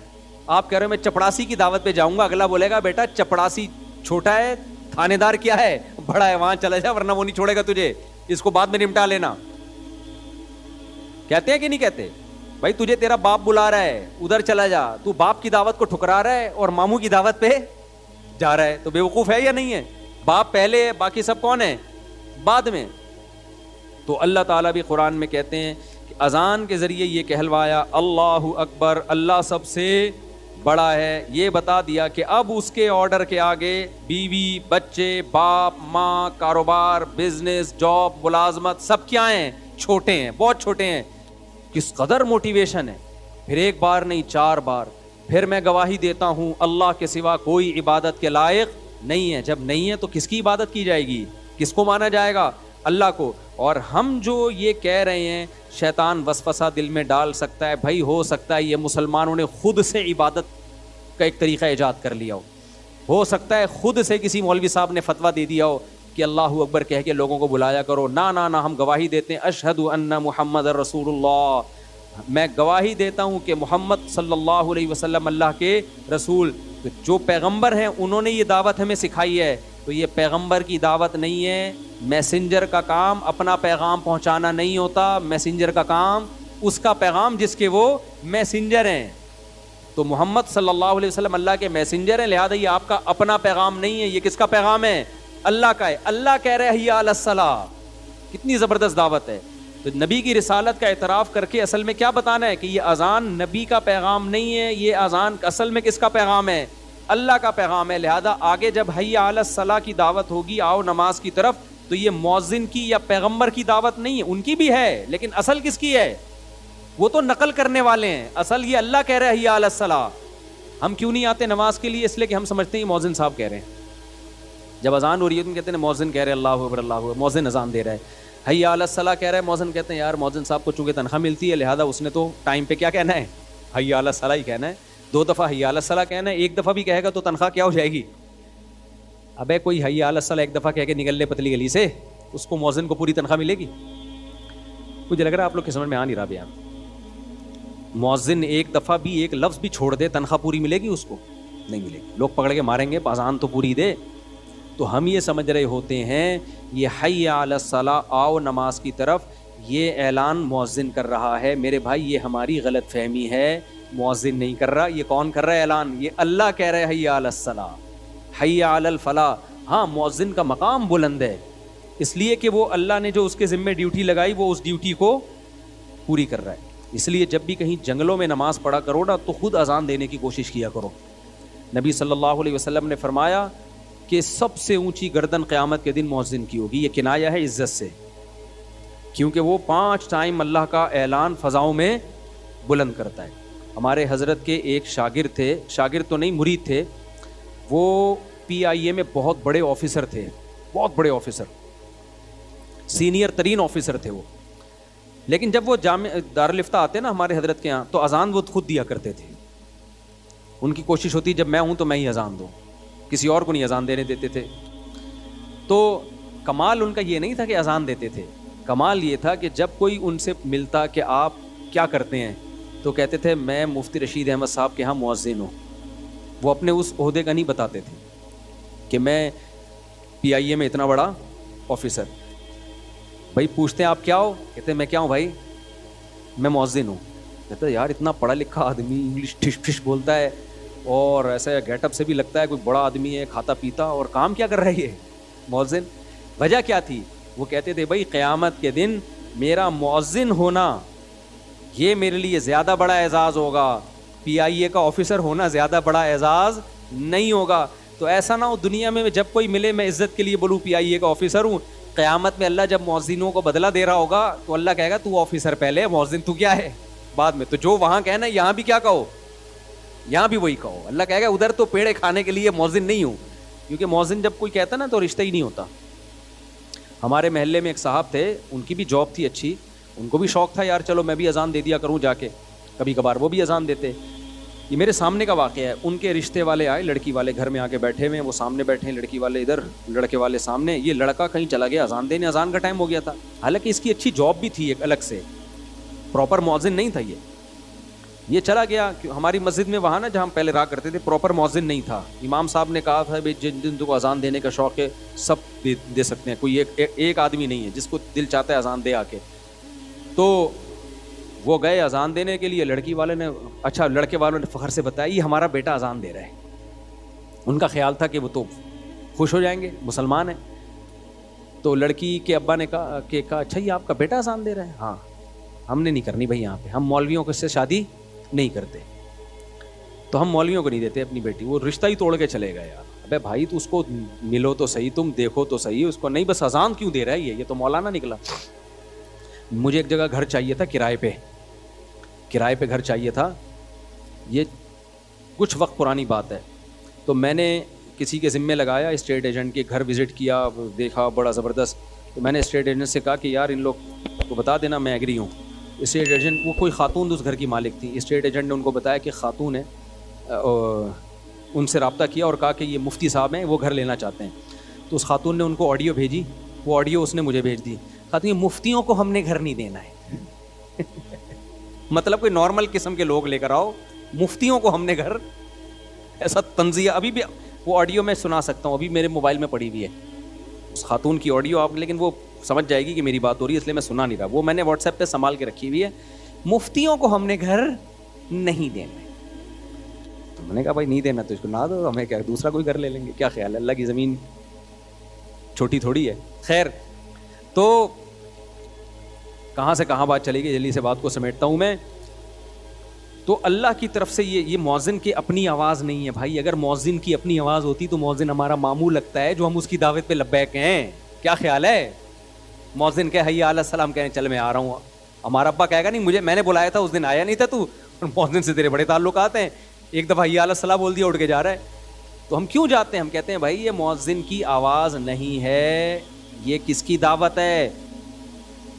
آپ کہہ رہے ہو میں چپڑاسی کی دعوت پہ جاؤں گا, اگلا بولے گا بیٹا چپڑاسی چھوٹا ہے, تھانے دار کیا ہے, بڑا ہے, وہاں چلا جا ورنہ وہ نہیں چھوڑے گا تجھے, اس کو بعد میں نمٹا لینا. کہتے ہیں کہ نہیں کہتے؟ بھائی تجھے تیرا باپ بلا رہا ہے, ادھر چلا جا. تو باپ کی دعوت کو ٹھکرا رہا ہے اور ماموں کی دعوت پہ جا رہا ہے, تو بیوقوف ہے یا نہیں ہے؟ باپ پہلے ہے, باقی سب کون ہے؟ بعد میں. تو اللہ تعالیٰ بھی قرآن میں کہتے ہیں کہ اذان کے ذریعے یہ کہلوایا اللہ اکبر, اللہ سب سے بڑا ہے. یہ بتا دیا کہ اب اس کے آرڈر کے آگے بیوی, بچے, باپ, ماں, کاروبار, بزنس, جاب, ملازمت, سب کیا ہیں؟ چھوٹے ہیں, بہت چھوٹے ہیں. کس قدر موٹیویشن ہے. پھر 1 بار نہیں 4 بار. پھر میں گواہی دیتا ہوں اللہ کے سوا کوئی عبادت کے لائق نہیں ہے. جب نہیں ہے تو کس کی عبادت کی جائے گی؟ کس کو مانا جائے گا؟ اللہ کو. اور ہم جو یہ کہہ رہے ہیں, شیطان وسوسہ دل میں ڈال سکتا ہے, بھائی ہو سکتا ہے یہ مسلمانوں نے خود سے عبادت کا ایک طریقہ ایجاد کر لیا ہو سکتا ہے خود سے کسی مولوی صاحب نے فتویٰ دے دیا ہو کہ اللہ اکبر کہہ کے لوگوں کو بلایا کرو. نہ ہم گواہی دیتے ہیں اشہد ان محمد رسول اللہ, میں گواہی دیتا ہوں کہ محمد صلی اللہ علیہ وسلم اللہ کے رسول. تو جو پیغمبر ہیں انہوں نے یہ دعوت ہمیں سکھائی ہے, تو یہ پیغمبر کی دعوت نہیں ہے. میسنجر کا کام اپنا پیغام پہنچانا نہیں ہوتا, میسنجر کا کام اس کا پیغام جس کے وہ میسنجر ہیں. تو محمد صلی اللہ علیہ وسلم اللہ کے میسنجر ہیں, لہذا یہ آپ کا اپنا پیغام نہیں ہے, یہ کس کا پیغام ہے؟ اللہ کا ہے. اللہ کہہ رہے حی علی الصلاۃ, کتنی زبردست دعوت ہے. تو نبی کی رسالت کا اعتراف کر کے اصل میں کیا بتانا ہے کہ یہ اذان نبی کا پیغام نہیں ہے, یہ اذان اصل میں کس کا پیغام ہے؟ اللہ کا پیغام ہے. لہذا آگے جب حی علی الصلاۃ کی دعوت ہوگی, آؤ نماز کی طرف, تو یہ مؤذن کی یا پیغمبر کی دعوت نہیں ہے, ان کی بھی ہے لیکن اصل کس کی ہے؟ وہ تو نقل کرنے والے ہیں, اصل یہ اللہ کہہ رہے حی علی الصلاۃ. ہم کیوں نہیں آتے نماز کے لیے؟ اس لیے کہ ہم سمجھتے ہیں یہ مؤذن صاحب کہہ رہے ہیں. جب اذان ہو رہی ہے تو کہتے ہیں مؤذن کہہ رہے اللہ اکبر اللہ اکبر, مؤذن اذان دے رہا ہے. حی علی الصلاۃ کہہ رہا ہے, مؤذن کہتے ہیں یار مؤذن صاحب کو چونکہ تنخواہ ملتی ہے لہذا اس نے تو ٹائم پہ کیا کہنا ہے؟ حی علی الصلاۃ ہی کہنا ہے. 2 دفعہ حی علی الصلاۃ کہنا ہے, 1 دفعہ بھی کہے گا تو تنخواہ کیا ہو جائے گی؟ ابے کوئی حی علی الصلاۃ 1 دفعہ کہہ کے نکل لے پتلی گلی سے, اس کو مؤذن کو پوری تنخواہ ملے گی؟ مجھے لگ رہا ہے آپ لوگ کے سمجھ میں آ نہیں رہا بیان. مؤذن 1 دفعہ بھی 1 لفظ بھی چھوڑ دے, تنخواہ پوری ملے گی؟ اس کو نہیں ملے گی, لوگ پکڑ کے ماریں گے, اذان تو پوری دے. تو ہم یہ سمجھ رہے ہوتے ہیں یہ حی علی الصلاۃ, آؤ نماز کی طرف, یہ اعلان مؤذن کر رہا ہے. میرے بھائی یہ ہماری غلط فہمی ہے, مؤذن نہیں کر رہا. یہ کون کر رہا ہے اعلان؟ یہ اللہ کہہ رہے حی علی الصلاۃ, حی علی الفلاح. ہاں مؤذن کا مقام بلند ہے، اس لیے کہ وہ اللہ نے جو اس کے ذمے ڈیوٹی لگائی وہ اس ڈیوٹی کو پوری کر رہا ہے. اس لیے جب بھی کہیں جنگلوں میں نماز پڑھا کرو نا تو خود اذان دینے کی کوشش کیا کرو. نبی صلی اللہ علیہ وسلم نے فرمایا کہ سب سے اونچی گردن قیامت کے دن مؤذن کی ہوگی. یہ کنایہ ہے عزت سے، کیونکہ وہ 5 ٹائم اللہ کا اعلان فضاؤں میں بلند کرتا ہے. ہمارے حضرت کے ایک شاگرد تھے، شاگرد تو نہیں مرید تھے، وہ PIA میں بہت بڑے آفیسر تھے، بہت بڑے آفیسر، سینئر ترین آفیسر تھے وہ. لیکن جب وہ دارالفتہ آتے نا ہمارے حضرت کے ہاں تو اذان وہ خود دیا کرتے تھے. ان کی کوشش ہوتی جب میں ہوں تو میں ہی اذان دوں، کسی اور کو نہیں اذان دینے دیتے تھے. تو کمال ان کا یہ نہیں تھا کہ اذان دیتے تھے، کمال یہ تھا کہ جب کوئی ان سے ملتا کہ آپ کیا کرتے ہیں تو کہتے تھے میں مفتی رشید احمد صاحب کے ہاں مؤذن ہوں. وہ اپنے اس عہدے کا نہیں بتاتے تھے کہ میں PIA میں اتنا بڑا آفیسر. بھائی پوچھتے ہیں آپ کیا ہو، کہتے ہیں میں کیا ہوں بھائی، میں مؤذن ہوں. کہتے ہیں یار اتنا پڑھا لکھا آدمی، انگلش ٹھش ٹھش بولتا ہے اور ایسے گیٹ اپ سے بھی لگتا ہے کوئی بڑا آدمی ہے، کھاتا پیتا، اور کام کیا کر رہا ہے یہ مؤذن. وجہ کیا تھی؟ وہ کہتے تھے بھائی قیامت کے دن میرا مؤذن ہونا یہ میرے لیے زیادہ بڑا اعزاز ہوگا، PIA کا آفیسر ہونا زیادہ بڑا اعزاز نہیں ہوگا. تو ایسا نہ ہو دنیا میں جب کوئی ملے میں عزت کے لیے بولوں PIA کا آفیسر ہوں، قیامت میں اللہ جب مؤذنوں کو بدلہ دے رہا ہوگا تو اللہ کہے گا تو آفیسر پہلے، مؤذن تو کیا ہے بعد میں. تو جو وہاں کہنا یہاں بھی کیا کہو، یہاں بھی وہی کہو. اللہ کہے گا ادھر تو پیڑے کھانے کے لیے مؤذن نہیں ہوں، کیونکہ مؤذن جب کوئی کہتا نا تو رشتہ ہی نہیں ہوتا. ہمارے محلے میں ایک صاحب تھے، ان کی بھی جاب تھی اچھی، ان کو بھی شوق تھا یار چلو میں بھی اذان دے دیا کروں جا کے، کبھی کبھار وہ بھی اذان دیتے. یہ میرے سامنے کا واقعہ ہے. ان کے رشتے والے آئے، لڑکی والے گھر میں آ کے بیٹھے ہوئے ہیں، وہ سامنے بیٹھے ہیں، لڑکی والے ادھر، لڑکے والے سامنے. یہ لڑکا کہیں چلا گیا اذان دینے، اذان کا ٹائم ہو گیا تھا. حالانکہ اس کی اچھی جاب بھی تھی ایک الگ سے، پراپر مؤذن نہیں تھا یہ چلا گیا. ہماری مسجد میں وہاں نا جہاں ہم پہلے رہا کرتے تھے پراپر مؤذن نہیں تھا. امام صاحب نے کہا تھا بھائی جن جن کو اذان دینے کا شوق ہے سب دے سکتے ہیں، کوئی ایک آدمی نہیں ہے، جس کو دل چاہتا ہے اذان دے آ کے. تو وہ گئے اذان دینے کے لیے. لڑکی والے نے لڑکے والوں نے فخر سے بتایا یہ ہمارا بیٹا اذان دے رہا ہے. ان کا خیال تھا کہ وہ تو خوش ہو جائیں گے، مسلمان ہیں. تو لڑکی کے ابا نے کہا اچھا یہ آپ کا بیٹا اذان دے رہا ہے؟ ہاں. ہم نے نہیں کرنی بھائی، یہاں پہ ہم مولویوں کو سے شادی نہیں کرتے، تو ہم مولویوں کو نہیں دیتے اپنی بیٹی. وہ رشتہ ہی توڑ کے چلے گئے. یار ابے بھائی تو اس کو ملو تو صحیح، تم دیکھو تو صحیح، اس کو نہیں بس اذان کیوں دے رہا ہے یہ تو مولانا نکلا. مجھے ایک جگہ گھر چاہیے تھا کرائے پہ گھر چاہیے تھا. یہ کچھ وقت پرانی بات ہے. تو میں نے کسی کے ذمے لگایا، اسٹیٹ ایجنٹ کے گھر وزٹ کیا، دیکھا بڑا زبردست. تو میں نے اسٹیٹ ایجنٹ سے کہا کہ یار ان لوگ کو بتا دینا میں ایگری ہوں. اسٹیٹ ایجنٹ وہ کوئی خاتون اس گھر کی مالک تھی. اسٹیٹ ایجنٹ نے ان کو بتایا کہ خاتون ہے، ان سے رابطہ کیا اور کہا کہ یہ مفتی صاحب ہیں، وہ گھر لینا چاہتے ہیں. تو اس خاتون نے ان کو آڈیو بھیجی، وہ آڈیو اس نے مجھے بھیج دی. خاتون مفتیوں کو ہم نے گھر نہیں دینا ہے مطلب کوئی نارمل قسم کے لوگ لے کر آؤ، مفتیوں کو ہم نے گھر، ایسا تنزیہ. ابھی بھی وہ آڈیو میں سنا سکتا ہوں، ابھی میرے موبائل میں پڑی ہوئی ہے اس خاتون کی آڈیو آپ، لیکن وہ سمجھ جائے گی کہ میری بات ہو رہی ہے اس لیے میں سنا نہیں رہا. وہ میں نے واٹس ایپ پہ سنبھال کے رکھی ہوئی ہے. مفتیوں کو ہم نے گھر نہیں دینا. تو میں نے کہا بھائی نہیں دینا تو اس کو نہ دو، ہمیں کیا دوسرا کوئی گھر لے لیں گے، کیا خیال ہے، اللہ کی زمین چھوٹی تھوڑی ہے. خیر تو کہاں سے کہاں بات چلے گی، جلدی سے بات کو سمیٹتا ہوں میں. تو اللہ کی طرف سے یہ مؤذن کی اپنی آواز نہیں ہے بھائی. اگر مؤذن کی اپنی آواز ہوتی تو مؤذن ہمارا ماموں لگتا ہے جو ہم اس کی دعوت پہ لبیک ہیں. کیا خیال ہے، مؤذن کہے حی علی السلام کہیں چل میں آ رہا ہوں. ہمارا ابا کہے گا نہیں میں نے بلایا تھا اس دن آیا نہیں تھا تو، مؤذن سے تیرے بڑے تعلقات ہیں، ایک دفعہ حی علی السلام بول دیا اٹھ کے جا رہا ہے. تو ہم کیوں جاتے ہیں؟ ہم کہتے ہیں بھائی یہ مؤذن کی آواز نہیں ہے، یہ کس کی دعوت ہے؟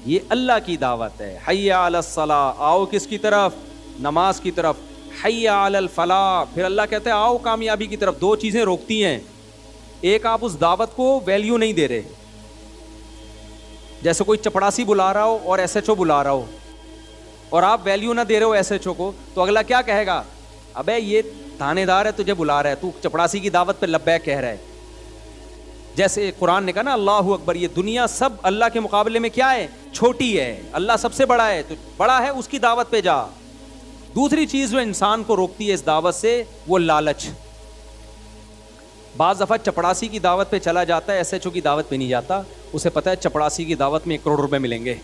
یہ اللہ کی دعوت ہے. حی علی الصلاۃ، آؤ کس کی طرف؟ نماز کی طرف. حی علی الفلاح، پھر اللہ کہتے ہیں آؤ کامیابی کی طرف. دو چیزیں روکتی ہیں، ایک آپ اس دعوت کو ویلیو نہیں دے رہے. جیسے کوئی چپڑاسی بلا رہا ہو اور SHO بلا رہا ہو اور آپ ویلیو نہ دے رہے ہو SHO کو، تو اگلا کیا کہے گا؟ ابے یہ تھانے دار ہے تجھے بلا رہا ہے، تو چپڑاسی کی دعوت پہ لبیک کہہ رہا ہے. جیسے قرآن نے کہا نا اللہ اکبر، یہ دنیا سب اللہ کے مقابلے میں کیا ہے؟ چھوٹی ہے. اللہ سب سے بڑا ہے، تو بڑا ہے اس کی دعوت پہ جا. دوسری چیز جو انسان کو روکتی ہے اس دعوت سے وہ لالچ. بعض دفعہ چپڑاسی کی دعوت پہ چلا جاتا ہے, ایس ایچ او کی دعوت پہ نہیں جاتا, اسے پتہ ہے چپڑاسی کی دعوت میں 1 کروڑ روپے ملیں گے,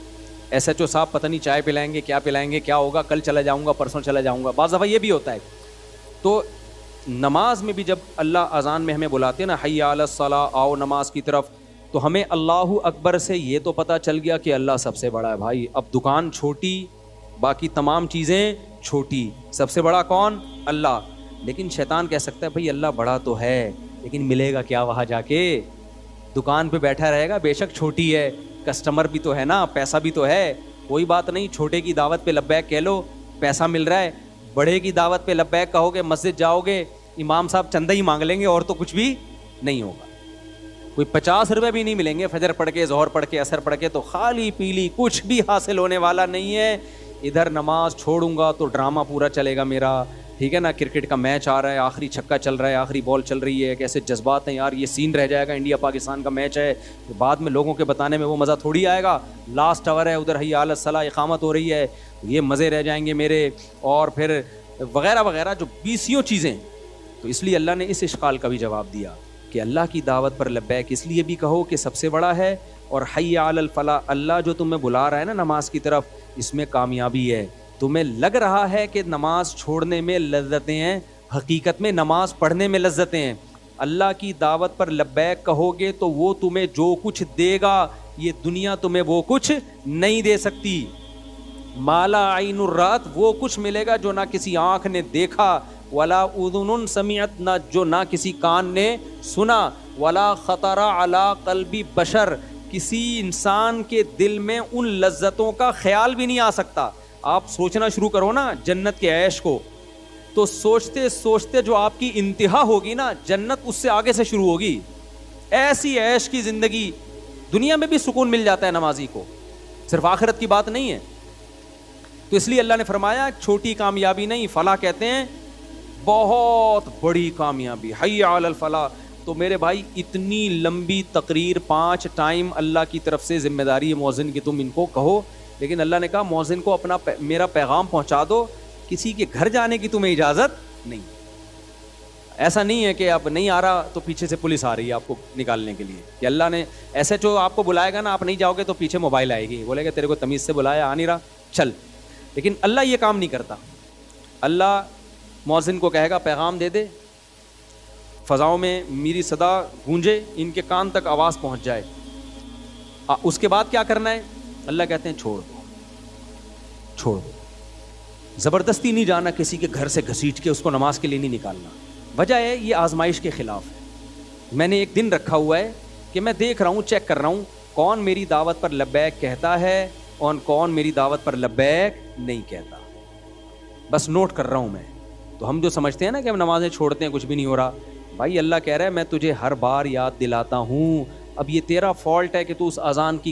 ایس ایچ او صاحب پتہ نہیں چائے پلائیں گے, کیا پلائیں گے, کیا ہوگا, کل چلا جاؤں گا, پرسوں چلا جاؤں گا, بعض دفعہ یہ بھی ہوتا ہے. تو نماز میں بھی جب اللہ اذان میں ہمیں بلاتے ہیں نا, حی علی الصلاۃ, آؤ نماز کی طرف, تو ہمیں اللہ اکبر سے یہ تو پتہ چل گیا کہ اللہ سب سے بڑا ہے بھائی. اب دکان چھوٹی, باقی تمام چیزیں چھوٹی, سب سے بڑا کون؟ اللہ. لیکن شیطان کہہ سکتا ہے بھائی اللہ بڑا تو ہے, لیکن ملے گا کیا وہاں جا کے؟ دکان پہ بیٹھا رہے گا, بے شک چھوٹی ہے, کسٹمر بھی تو ہے نا, پیسہ بھی تو ہے, کوئی بات نہیں, چھوٹے کی دعوت پہ لبیک کہہ لو, پیسہ مل رہا ہے. بڑے کی دعوت پہ لبیک کہو گے, مسجد جاؤ گے, امام صاحب چندہ ہی مانگ لیں گے اور تو کچھ بھی نہیں ہوگا, کوئی 50 روپے بھی نہیں ملیں گے, فجر پڑھ کے, ظہر پڑھ کے, عصر پڑھ کے, تو خالی پیلی کچھ بھی حاصل ہونے والا نہیں ہے. ادھر نماز چھوڑوں گا تو ڈرامہ پورا چلے گا میرا, ٹھیک ہے نا, کرکٹ کا میچ آ رہا ہے, آخری چھکا چل رہا ہے, آخری بال چل رہی ہے, کیسے جذبات ہیں یار, یہ سین رہ جائے گا, انڈیا پاکستان کا میچ ہے, بعد میں لوگوں کے بتانے میں وہ مزہ تھوڑی آئے گا, لاسٹ اوور ہے, ادھر حی علی الصلاۃ اقامت ہو رہی ہے, یہ مزے رہ جائیں گے میرے, اور پھر وغیرہ وغیرہ جو 20 چیزیں. تو اس لیے اللہ نے اس اشکال کا بھی جواب دیا کہ اللہ کی دعوت پر لبیک اس لیے بھی کہو کہ سب سے بڑا ہے, اور حی علی الفلاح, اللہ جو تمہیں بلا رہا ہے نا نماز کی طرف, اس میں کامیابی ہے. تمہیں لگ رہا ہے کہ نماز چھوڑنے میں لذتیں ہیں, حقیقت میں نماز پڑھنے میں لذتیں ہیں. اللہ کی دعوت پر لبیک کہو گے تو وہ تمہیں جو کچھ دے گا, یہ دنیا تمہیں وہ کچھ نہیں دے سکتی. مالا عین الرات, وہ کچھ ملے گا جو نہ کسی آنکھ نے دیکھا, ولا اذن سمعت, نہ جو نہ کسی کان نے سنا, ولا خطر علی قلب بشر, کسی انسان کے دل میں ان لذتوں کا خیال بھی نہیں آ سکتا. آپ سوچنا شروع کرو نا جنت کے عیش کو, تو سوچتے سوچتے جو آپ کی انتہا ہوگی نا, جنت اس سے آگے سے شروع ہوگی. ایسی عیش کی زندگی, دنیا میں بھی سکون مل جاتا ہے نمازی کو, صرف آخرت کی بات نہیں ہے. تو اس لیے اللہ نے فرمایا چھوٹی کامیابی نہیں, فلاح کہتے ہیں بہت بڑی کامیابی, حی علی الفلاح. تو میرے بھائی اتنی لمبی تقریر 5 ٹائم اللہ کی طرف سے ذمہ داری ہے مؤذن کی, تم ان کو کہو, لیکن اللہ نے کہا مؤذن کو اپنا میرا پیغام پہنچا دو, کسی کے گھر جانے کی تمہیں اجازت نہیں. ایسا نہیں ہے کہ اب نہیں آ رہا تو پیچھے سے پولیس آ رہی ہے آپ کو نکالنے کے لیے, کہ اللہ نے ایسے جو آپ کو بلائے گا نا, آپ نہیں جاؤ گے تو پیچھے موبائل آئے گی, بولے گا تیرے کو تمیز سے بلایا, آ نہیں رہا, چل. لیکن اللہ یہ کام نہیں کرتا. اللہ مؤذن کو کہے گا پیغام دے دے, فضاؤں میں میری صدا گونجے, ان کے کان تک آواز پہنچ جائے, اس کے بعد کیا کرنا ہے؟ اللہ کہتے ہیں چھوڑ دو, چھوڑ دو, زبردستی نہیں جانا کسی کے گھر سے گھسیٹ کے اس کو نماز کے لیے نہیں نکالنا. وجہ ہے یہ آزمائش کے خلاف ہے. میں نے ایک دن رکھا ہوا ہے کہ میں دیکھ رہا ہوں, چیک کر رہا ہوں کون میری دعوت پر لبیک کہتا ہے اور کون میری دعوت پر لبیک نہیں کہتا, بس نوٹ کر رہا ہوں میں. تو ہم جو سمجھتے ہیں نا کہ ہم نمازیں چھوڑتے ہیں کچھ بھی نہیں ہو رہا, بھائی اللہ کہہ رہا ہے میں تجھے ہر بار یاد دلاتا ہوں. اب یہ تیرا فالٹ ہے کہ تو اس اذان کی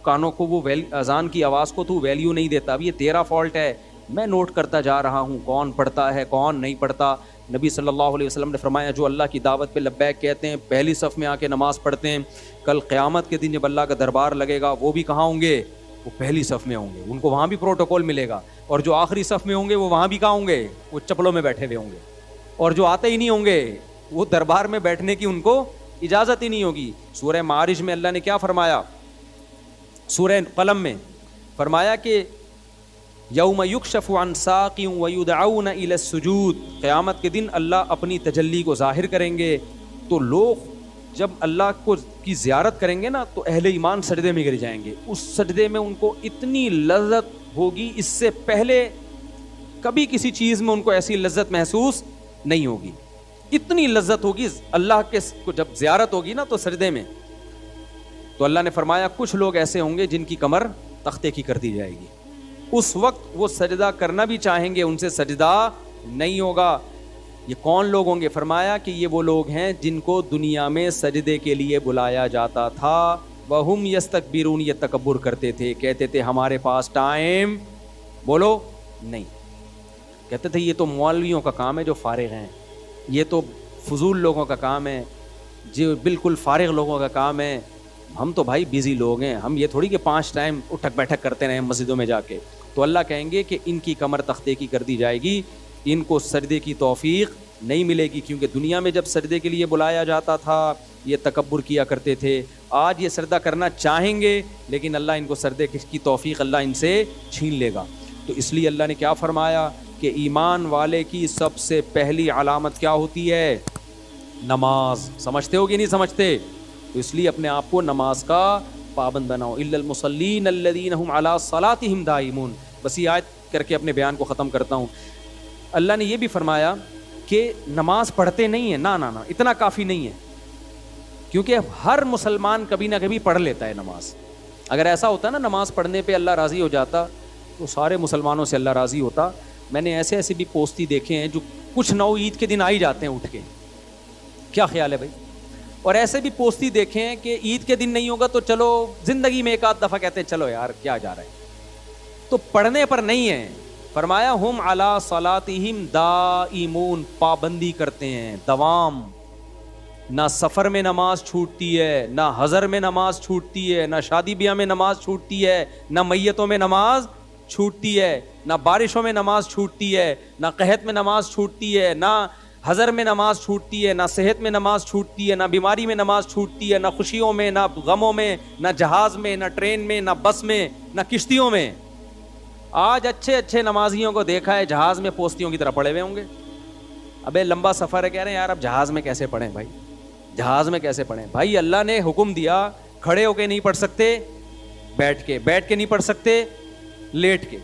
کانوں کو, وہ اذان کی آواز کو تو ویلیو نہیں دیتا, اب یہ تیرا فالٹ ہے. میں نوٹ کرتا جا رہا ہوں کون پڑھتا ہے کون نہیں پڑھتا. نبی صلی اللہ علیہ وسلم نے فرمایا جو اللہ کی دعوت پہ لبیک کہتے ہیں, پہلی صف میں آ کے نماز پڑھتے ہیں, کل قیامت کے دن جب اللہ کا دربار لگے گا وہ بھی کہاں ہوں گے؟ وہ پہلی صف میں ہوں گے, ان کو وہاں بھی پروٹوکول ملے گا. اور جو آخری صف میں ہوں گے وہ وہاں بھی کہاں ہوں گے؟ وہ چپلوں میں بیٹھے ہوئے ہوں گے. اور جو آتے ہی نہیں ہوں گے وہ دربار میں بیٹھنے کی ان کو اجازت ہی نہیں ہوگی. سورہ معارج میں اللہ نے کیا فرمایا؟ سورہ قلم میں فرمایا کہ یوم یکشف عن ساق ویدعون الی السجود, قیامت کے دن اللہ اپنی تجلی کو ظاہر کریں گے, تو لوگ جب اللہ کو کی زیارت کریں گے نا تو اہل ایمان سجدے میں گر جائیں گے. اس سجدے میں ان کو اتنی لذت ہوگی, اس سے پہلے کبھی کسی چیز میں ان کو ایسی لذت محسوس نہیں ہوگی. اتنی لذت ہوگی اللہ کے کو جب زیارت ہوگی نا تو سجدے میں. تو اللہ نے فرمایا کچھ لوگ ایسے ہوں گے جن کی کمر تختے کی کر دی جائے گی, اس وقت وہ سجدہ کرنا بھی چاہیں گے ان سے سجدہ نہیں ہوگا. یہ کون لوگ ہوں گے؟ فرمایا کہ یہ وہ لوگ ہیں جن کو دنیا میں سجدے کے لیے بلایا جاتا تھا, وَهُمْ يَسْتَكْبِرُونَ, یہ تکبر کرتے تھے, کہتے تھے ہمارے پاس ٹائم بولو نہیں, کہتے تھے یہ تو مولویوں کا کام ہے جو فارغ ہیں, یہ تو فضول لوگوں کا کام ہے, جو بالکل فارغ لوگوں کا کام ہے, ہم تو بھائی بیزی لوگ ہیں, ہم یہ تھوڑی کہ 5 ٹائم اٹھک بیٹھک کرتے رہیں مسجدوں میں جا کے. تو اللہ کہیں گے کہ ان کی کمر تختے کی کر دی جائے گی, ان کو سجدے کی توفیق نہیں ملے گی، کیونکہ دنیا میں جب سجدے کے لیے بلایا جاتا تھا یہ تکبر کیا کرتے تھے. آج یہ سجدہ کرنا چاہیں گے لیکن اللہ ان کو سجدے کی توفیق اللہ ان سے چھین لے گا. تو اس لیے اللہ نے کیا فرمایا کہ ایمان والے کی سب سے پہلی علامت کیا ہوتی ہے؟ نماز. سمجھتے ہو کہ نہیں سمجھتے؟ تو اس لیے اپنے آپ کو نماز کا پابند بناؤ. الا المصلین الذین هم علی صلاتهم دائمون. بس یہ آیت کر کے اپنے بیان کو ختم کرتا ہوں. اللہ نے یہ بھی فرمایا کہ نماز پڑھتے نہیں ہیں، نہ اتنا کافی نہیں ہے، کیونکہ ہر مسلمان کبھی نہ کبھی پڑھ لیتا ہے نماز. اگر ایسا ہوتا نا نماز پڑھنے پہ اللہ راضی ہو جاتا تو سارے مسلمانوں سے اللہ راضی ہوتا. میں نے ایسے بھی پوستی دیکھے ہیں جو کچھ نو عید کے دن آ ہی جاتے ہیں اٹھ کے. کیا خیال ہے بھائی؟ اور ایسے بھی پوستی دیکھے ہیں کہ عید کے دن نہیں ہوگا تو چلو زندگی میں ایک آدھ دفعہ کہتے ہیں چلو یار کیا جا رہا ہے. تو پڑھنے پر نہیں ہے. فرمایا ہم علی صلاتہم دائمون، پابندی کرتے ہیں، دوام. نہ سفر میں نماز چھوٹتی ہے، نہ حضر میں نماز چھوٹتی ہے، نہ شادی بیاہ میں نماز چھوٹتی ہے، نہ میتوں میں نماز چھوٹتی ہے، نہ بارشوں میں نماز چھوٹتی ہے، نہ قحط میں نماز چھوٹتی ہے، نہ حضر میں نماز چھوٹتی ہے، نہ صحت میں نماز چھوٹتی ہے، نہ بیماری میں نماز چھوٹتی ہے، نہ خوشیوں میں، نہ غموں میں، نہ جہاز میں، نہ ٹرین میں، نہ بس میں، نہ کشتیوں میں. آج اچھے نمازیوں کو دیکھا ہے جہاز میں پوستیوں کی طرح پڑے ہوئے ہوں گے. ابے لمبا سفر ہے، کہہ رہے ہیں یار اب جہاز میں کیسے پڑھیں بھائی، جہاز میں کیسے پڑھیں بھائی. اللہ نے حکم دیا کھڑے ہو کے نہیں پڑھ سکتے، بیٹھ کے نہیں پڑھ سکتے، لیٹ کے.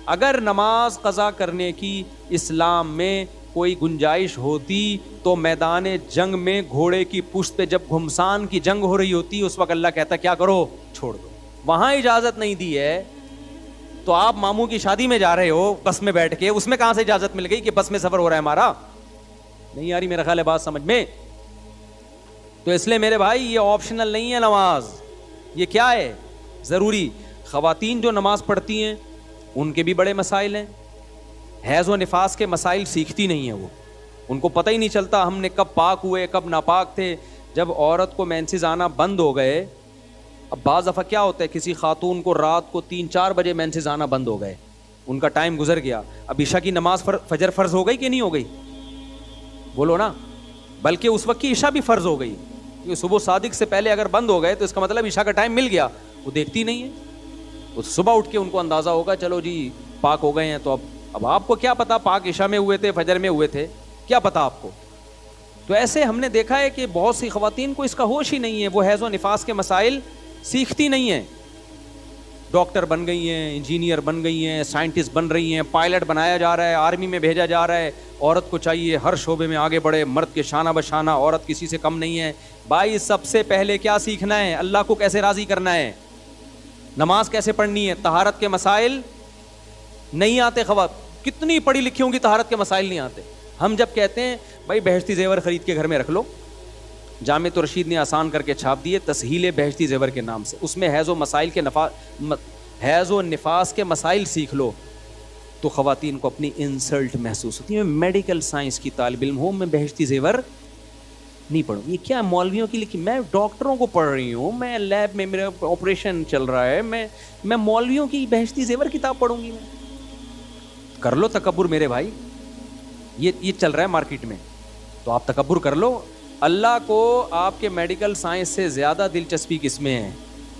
اگر نماز قضا کرنے کی اسلام میں کوئی گنجائش ہوتی تو میدان جنگ میں گھوڑے کی پشت پہ جب گھمسان کی جنگ ہو رہی ہوتی اس وقت اللہ کہتا کیا کرو، چھوڑ دو. وہاں اجازت نہیں دی ہے تو آپ ماموں کی شادی میں جا رہے ہو بس میں بیٹھ کے، اس میں کہاں سے اجازت مل گئی کہ بس میں سفر ہو رہا ہے ہمارا؟ نہیں آ رہی میرا خیال ہے بات سمجھ میں. تو اس لیے میرے بھائی یہ آپشنل نہیں ہے نماز، یہ کیا ہے؟ ضروری. خواتین جو نماز پڑھتی ہیں ان کے بھی بڑے مسائل ہیں. حیض و نفاس کے مسائل سیکھتی نہیں ہیں وہ، ان کو پتہ ہی نہیں چلتا ہم نے کب پاک ہوئے کب ناپاک تھے. جب عورت کو مینسز آنا بند ہو گئے، اب بعض دفعہ کیا ہوتا ہے کسی خاتون کو رات کو 3-4 بجے مینسز آنا بند ہو گئے، ان کا ٹائم گزر گیا. اب عشاء کی نماز فجر فرض ہو گئی کہ نہیں ہو گئی؟ بولو نا. بلکہ اس وقت کی عشاء بھی فرض ہو گئی، کیونکہ صبح صادق سے پہلے اگر بند ہو گئے تو اس کا مطلب عشاء کا ٹائم مل گیا. وہ دیکھتی نہیں ہے، وہ صبح اٹھ کے ان کو اندازہ ہوگا چلو جی پاک ہو گئے ہیں. تو اب آپ کو کیا پتا پاک عشاء میں ہوئے تھے فجر میں ہوئے تھے، کیا پتا آپ کو؟ تو ایسے ہم نے دیکھا ہے کہ بہت سی خواتین کو اس کا ہوش ہی نہیں ہے، وہ حیض و نفاس کے مسائل سیکھتی نہیں ہیں. ڈاکٹر بن گئی ہیں، انجینئر بن گئی ہیں، سائنٹسٹ بن رہی ہیں، پائلٹ بنایا جا رہا ہے، آرمی میں بھیجا جا رہا ہے. عورت کو چاہیے ہر شعبے میں آگے بڑھے، مرد کے شانہ بشانہ، عورت کسی سے کم نہیں ہے. بھائی سب سے پہلے کیا سیکھنا ہے؟ اللہ کو کیسے راضی کرنا ہے، نماز کیسے پڑھنی ہے. طہارت کے مسائل نہیں آتے. کتنی پڑھی لکھی ہوں گی طہارت کے مسائل نہیں آتے. ہم جب کہتے ہیں بھائی بہشتی زیور خرید کے گھر میں رکھ لو، جامع رشید نے آسان کر کے چھاپ دیے تسہیل بہشتی زیور کے نام سے، اس میں حیض و نفاس کے مسائل سیکھ لو. تو خواتین کو اپنی انسلٹ محسوس ہوتی ہے. میں میڈیکل سائنس کی طالب علم ہوں، میں بہشتی زیور نہیں پڑھوں. یہ کیا مولویوں کی لکھی؟ میں ڈاکٹروں کو پڑھ رہی ہوں، میں لیب میں میرا آپریشن چل رہا ہے، میں مولویوں کی بہشتی زیور کتاب پڑھوں گی؟ میں کر لو تکبر میرے بھائی، یہ چل رہا ہے مارکیٹ میں، تو آپ تکبر کر لو. اللہ کو آپ کے میڈیکل سائنس سے زیادہ دلچسپی کس میں ہے؟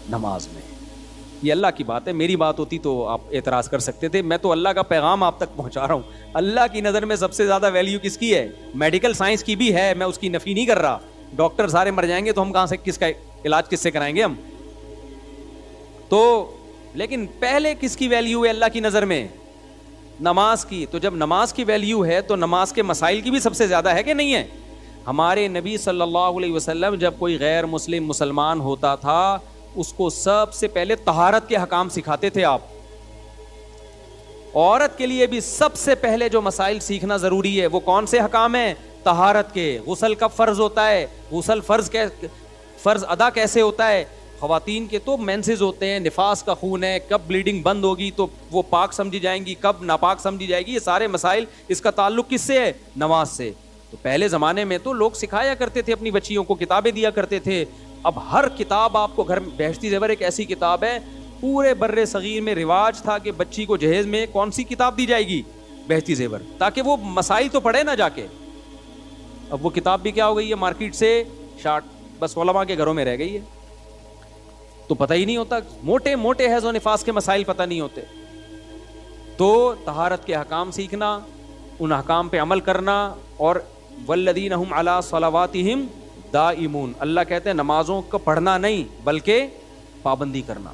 نماز میں. یہ اللہ کی بات ہے، میری بات ہوتی تو آپ اعتراض کر سکتے تھے. میں تو اللہ کا پیغام آپ تک پہنچا رہا ہوں. اللہ کی نظر میں سب سے زیادہ ویلیو کس کی ہے؟ میڈیکل سائنس کی بھی ہے، میں اس کی نفی نہیں کر رہا. ڈاکٹر سارے مر جائیں گے تو ہم کہاں سے کس کا علاج کس سے کرائیں گے ہم؟ تو لیکن پہلے کس کی ویلیو ہے اللہ کی نظر میں؟ نماز کی. تو جب نماز کی ویلیو ہے تو نماز کے مسائل کی بھی سب سے زیادہ ہے کہ نہیں ہے؟ ہمارے نبی صلی اللہ علیہ وسلم جب کوئی غیر مسلم مسلمان ہوتا تھا اس کو سب سے پہلے طہارت کے حکام سکھاتے تھے آپ. عورت کے لیے بھی سب سے پہلے جو مسائل سیکھنا ضروری ہے وہ کون سے حکام ہیں؟ طہارت کے. غسل کب فرض ہوتا ہے؟ غسل فرض ادا کیسے ہوتا ہے؟ خواتین کے تو مینسز ہوتے ہیں، نفاس کا خون ہے، کب بلیڈنگ بند ہوگی تو وہ پاک سمجھی جائیں گی، کب ناپاک سمجھی جائے گی. یہ سارے مسائل اس کا تعلق کس سے ہے؟ نماز سے. تو پہلے زمانے میں تو لوگ سکھایا کرتے تھے اپنی بچیوں کو، کتابیں دیا کرتے تھے. اب ہر کتاب آپ کو گھر میں، بہشتی زیور ایک ایسی کتاب ہے، پورے بر صغیر میں رواج تھا کہ بچی کو جہیز میں کون سی کتاب دی جائے گی؟ بہشتی زیور، تاکہ وہ مسائل تو پڑھے نہ جا کے. اب وہ کتاب بھی کیا ہو گئی ہے؟ مارکیٹ سے شارٹ، بس علماء کے گھروں میں رہ گئی ہے، تو پتہ ہی نہیں ہوتا، موٹے موٹے حیض و نفاس کے مسائل پتہ نہیں ہوتے. تو طہارت کے احکام سیکھنا، ان احکام پہ عمل کرنا، اور والذین هم علی صلواتہم دائمون، اللہ کہتے ہیں نمازوں کو پڑھنا نہیں بلکہ پابندی کرنا.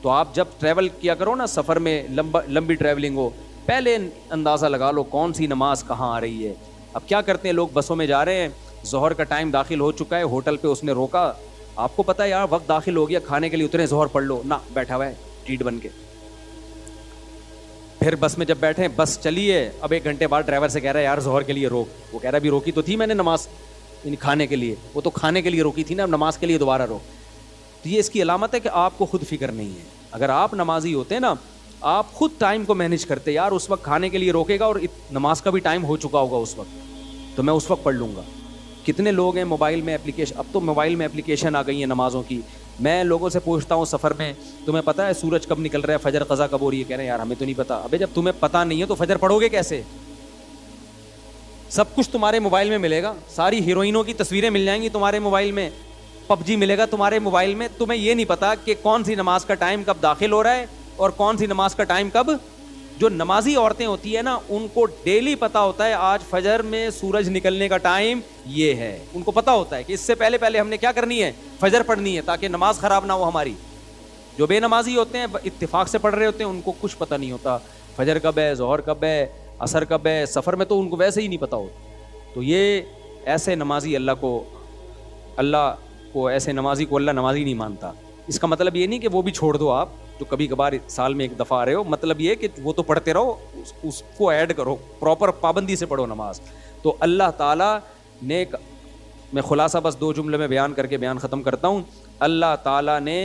تو آپ جب ٹریول کیا کرو نا، سفر میں لمبی ٹریولنگ ہو، پہلے اندازہ لگا لو کون سی نماز کہاں آ رہی ہے. اب کیا کرتے ہیں لوگ، بسوں میں جا رہے ہیں، ظہر کا ٹائم داخل ہو چکا ہے، ہوٹل پہ اس نے روکا، آپ کو پتہ ہے یار وقت داخل ہو گیا، کھانے کے لیے اترے، ظہر پڑھ لو، نہ بیٹھا ہوا ہے ٹیٹ بن کے. پھر بس میں جب بیٹھے، بس چلی ہے، اب 1 گھنٹے بعد ڈرائیور سے کہہ رہا ہے یار ظہر کے لیے روک، وہ کہہ رہا ہے بھی روکی تو تھی میں نے نماز، یعنی کھانے کے لیے، وہ تو کھانے کے لیے روکی تھی نا، اب نماز کے لیے دوبارہ روک. تو یہ اس کی علامت ہے کہ آپ کو خود فکر نہیں ہے. اگر آپ نمازی ہوتے نا، آپ خود ٹائم کو مینیج کرتے، یار اس وقت کھانے کے لیے روکے گا اور نماز کا بھی ٹائم ہو چکا ہوگا اس وقت، تو میں اس وقت پڑھ لوں گا. کتنے لوگ ہیں موبائل میں اپلیکیشن، اب تو موبائل میں اپلیکیشن آ گئی ہیں نمازوں کی. میں لوگوں سے پوچھتا ہوں سفر میں، تمہیں پتہ ہے سورج کب نکل رہا ہے، فجر قضا کب ہو رہی ہے؟ کہہ رہے ہیں یار ہمیں تو نہیں پتہ. ابے جب تمہیں پتہ نہیں ہے تو فجر پڑھو گے کیسے؟ سب کچھ تمہارے موبائل میں ملے گا، ساری ہیروئنوں کی تصویریں مل جائیں گی تمہارے موبائل میں، پب جی ملے گا تمہارے موبائل میں. تمہیں یہ نہیں پتا کہ کون سی نماز کا ٹائم کب داخل ہو رہا ہے اور کون سی نماز کا ٹائم کب. جو نمازی عورتیں ہوتی ہیں نا، ان کو ڈیلی پتا ہوتا ہے آج فجر میں سورج نکلنے کا ٹائم یہ ہے، ان کو پتا ہوتا ہے کہ اس سے پہلے پہلے ہم نے کیا کرنی ہے، فجر پڑھنی ہے، تاکہ نماز خراب نہ ہو ہماری. جو بے نمازی ہوتے ہیں اتفاق سے پڑھ رہے ہوتے ہیں، ان کو کچھ پتہ نہیں ہوتا فجر کب ہے، ظہر کب ہے، عصر کب ہے. سفر میں تو ان کو ویسے ہی نہیں پتا ہوتا. تو یہ ایسے نمازی اللہ کو ایسے نمازی کو اللہ نمازی نہیں مانتا. اس کا مطلب یہ نہیں کہ وہ بھی چھوڑ دو آپ، جو کبھی کبھار سال میں 1 دفعہ آ رہے ہو. مطلب یہ کہ وہ تو پڑھتے رہو، اس کو ایڈ کرو، پراپر پابندی سے پڑھو نماز. تو اللہ تعالیٰ نے، میں خلاصہ بس 2 جملے میں بیان کر کے بیان ختم کرتا ہوں. اللہ تعالیٰ نے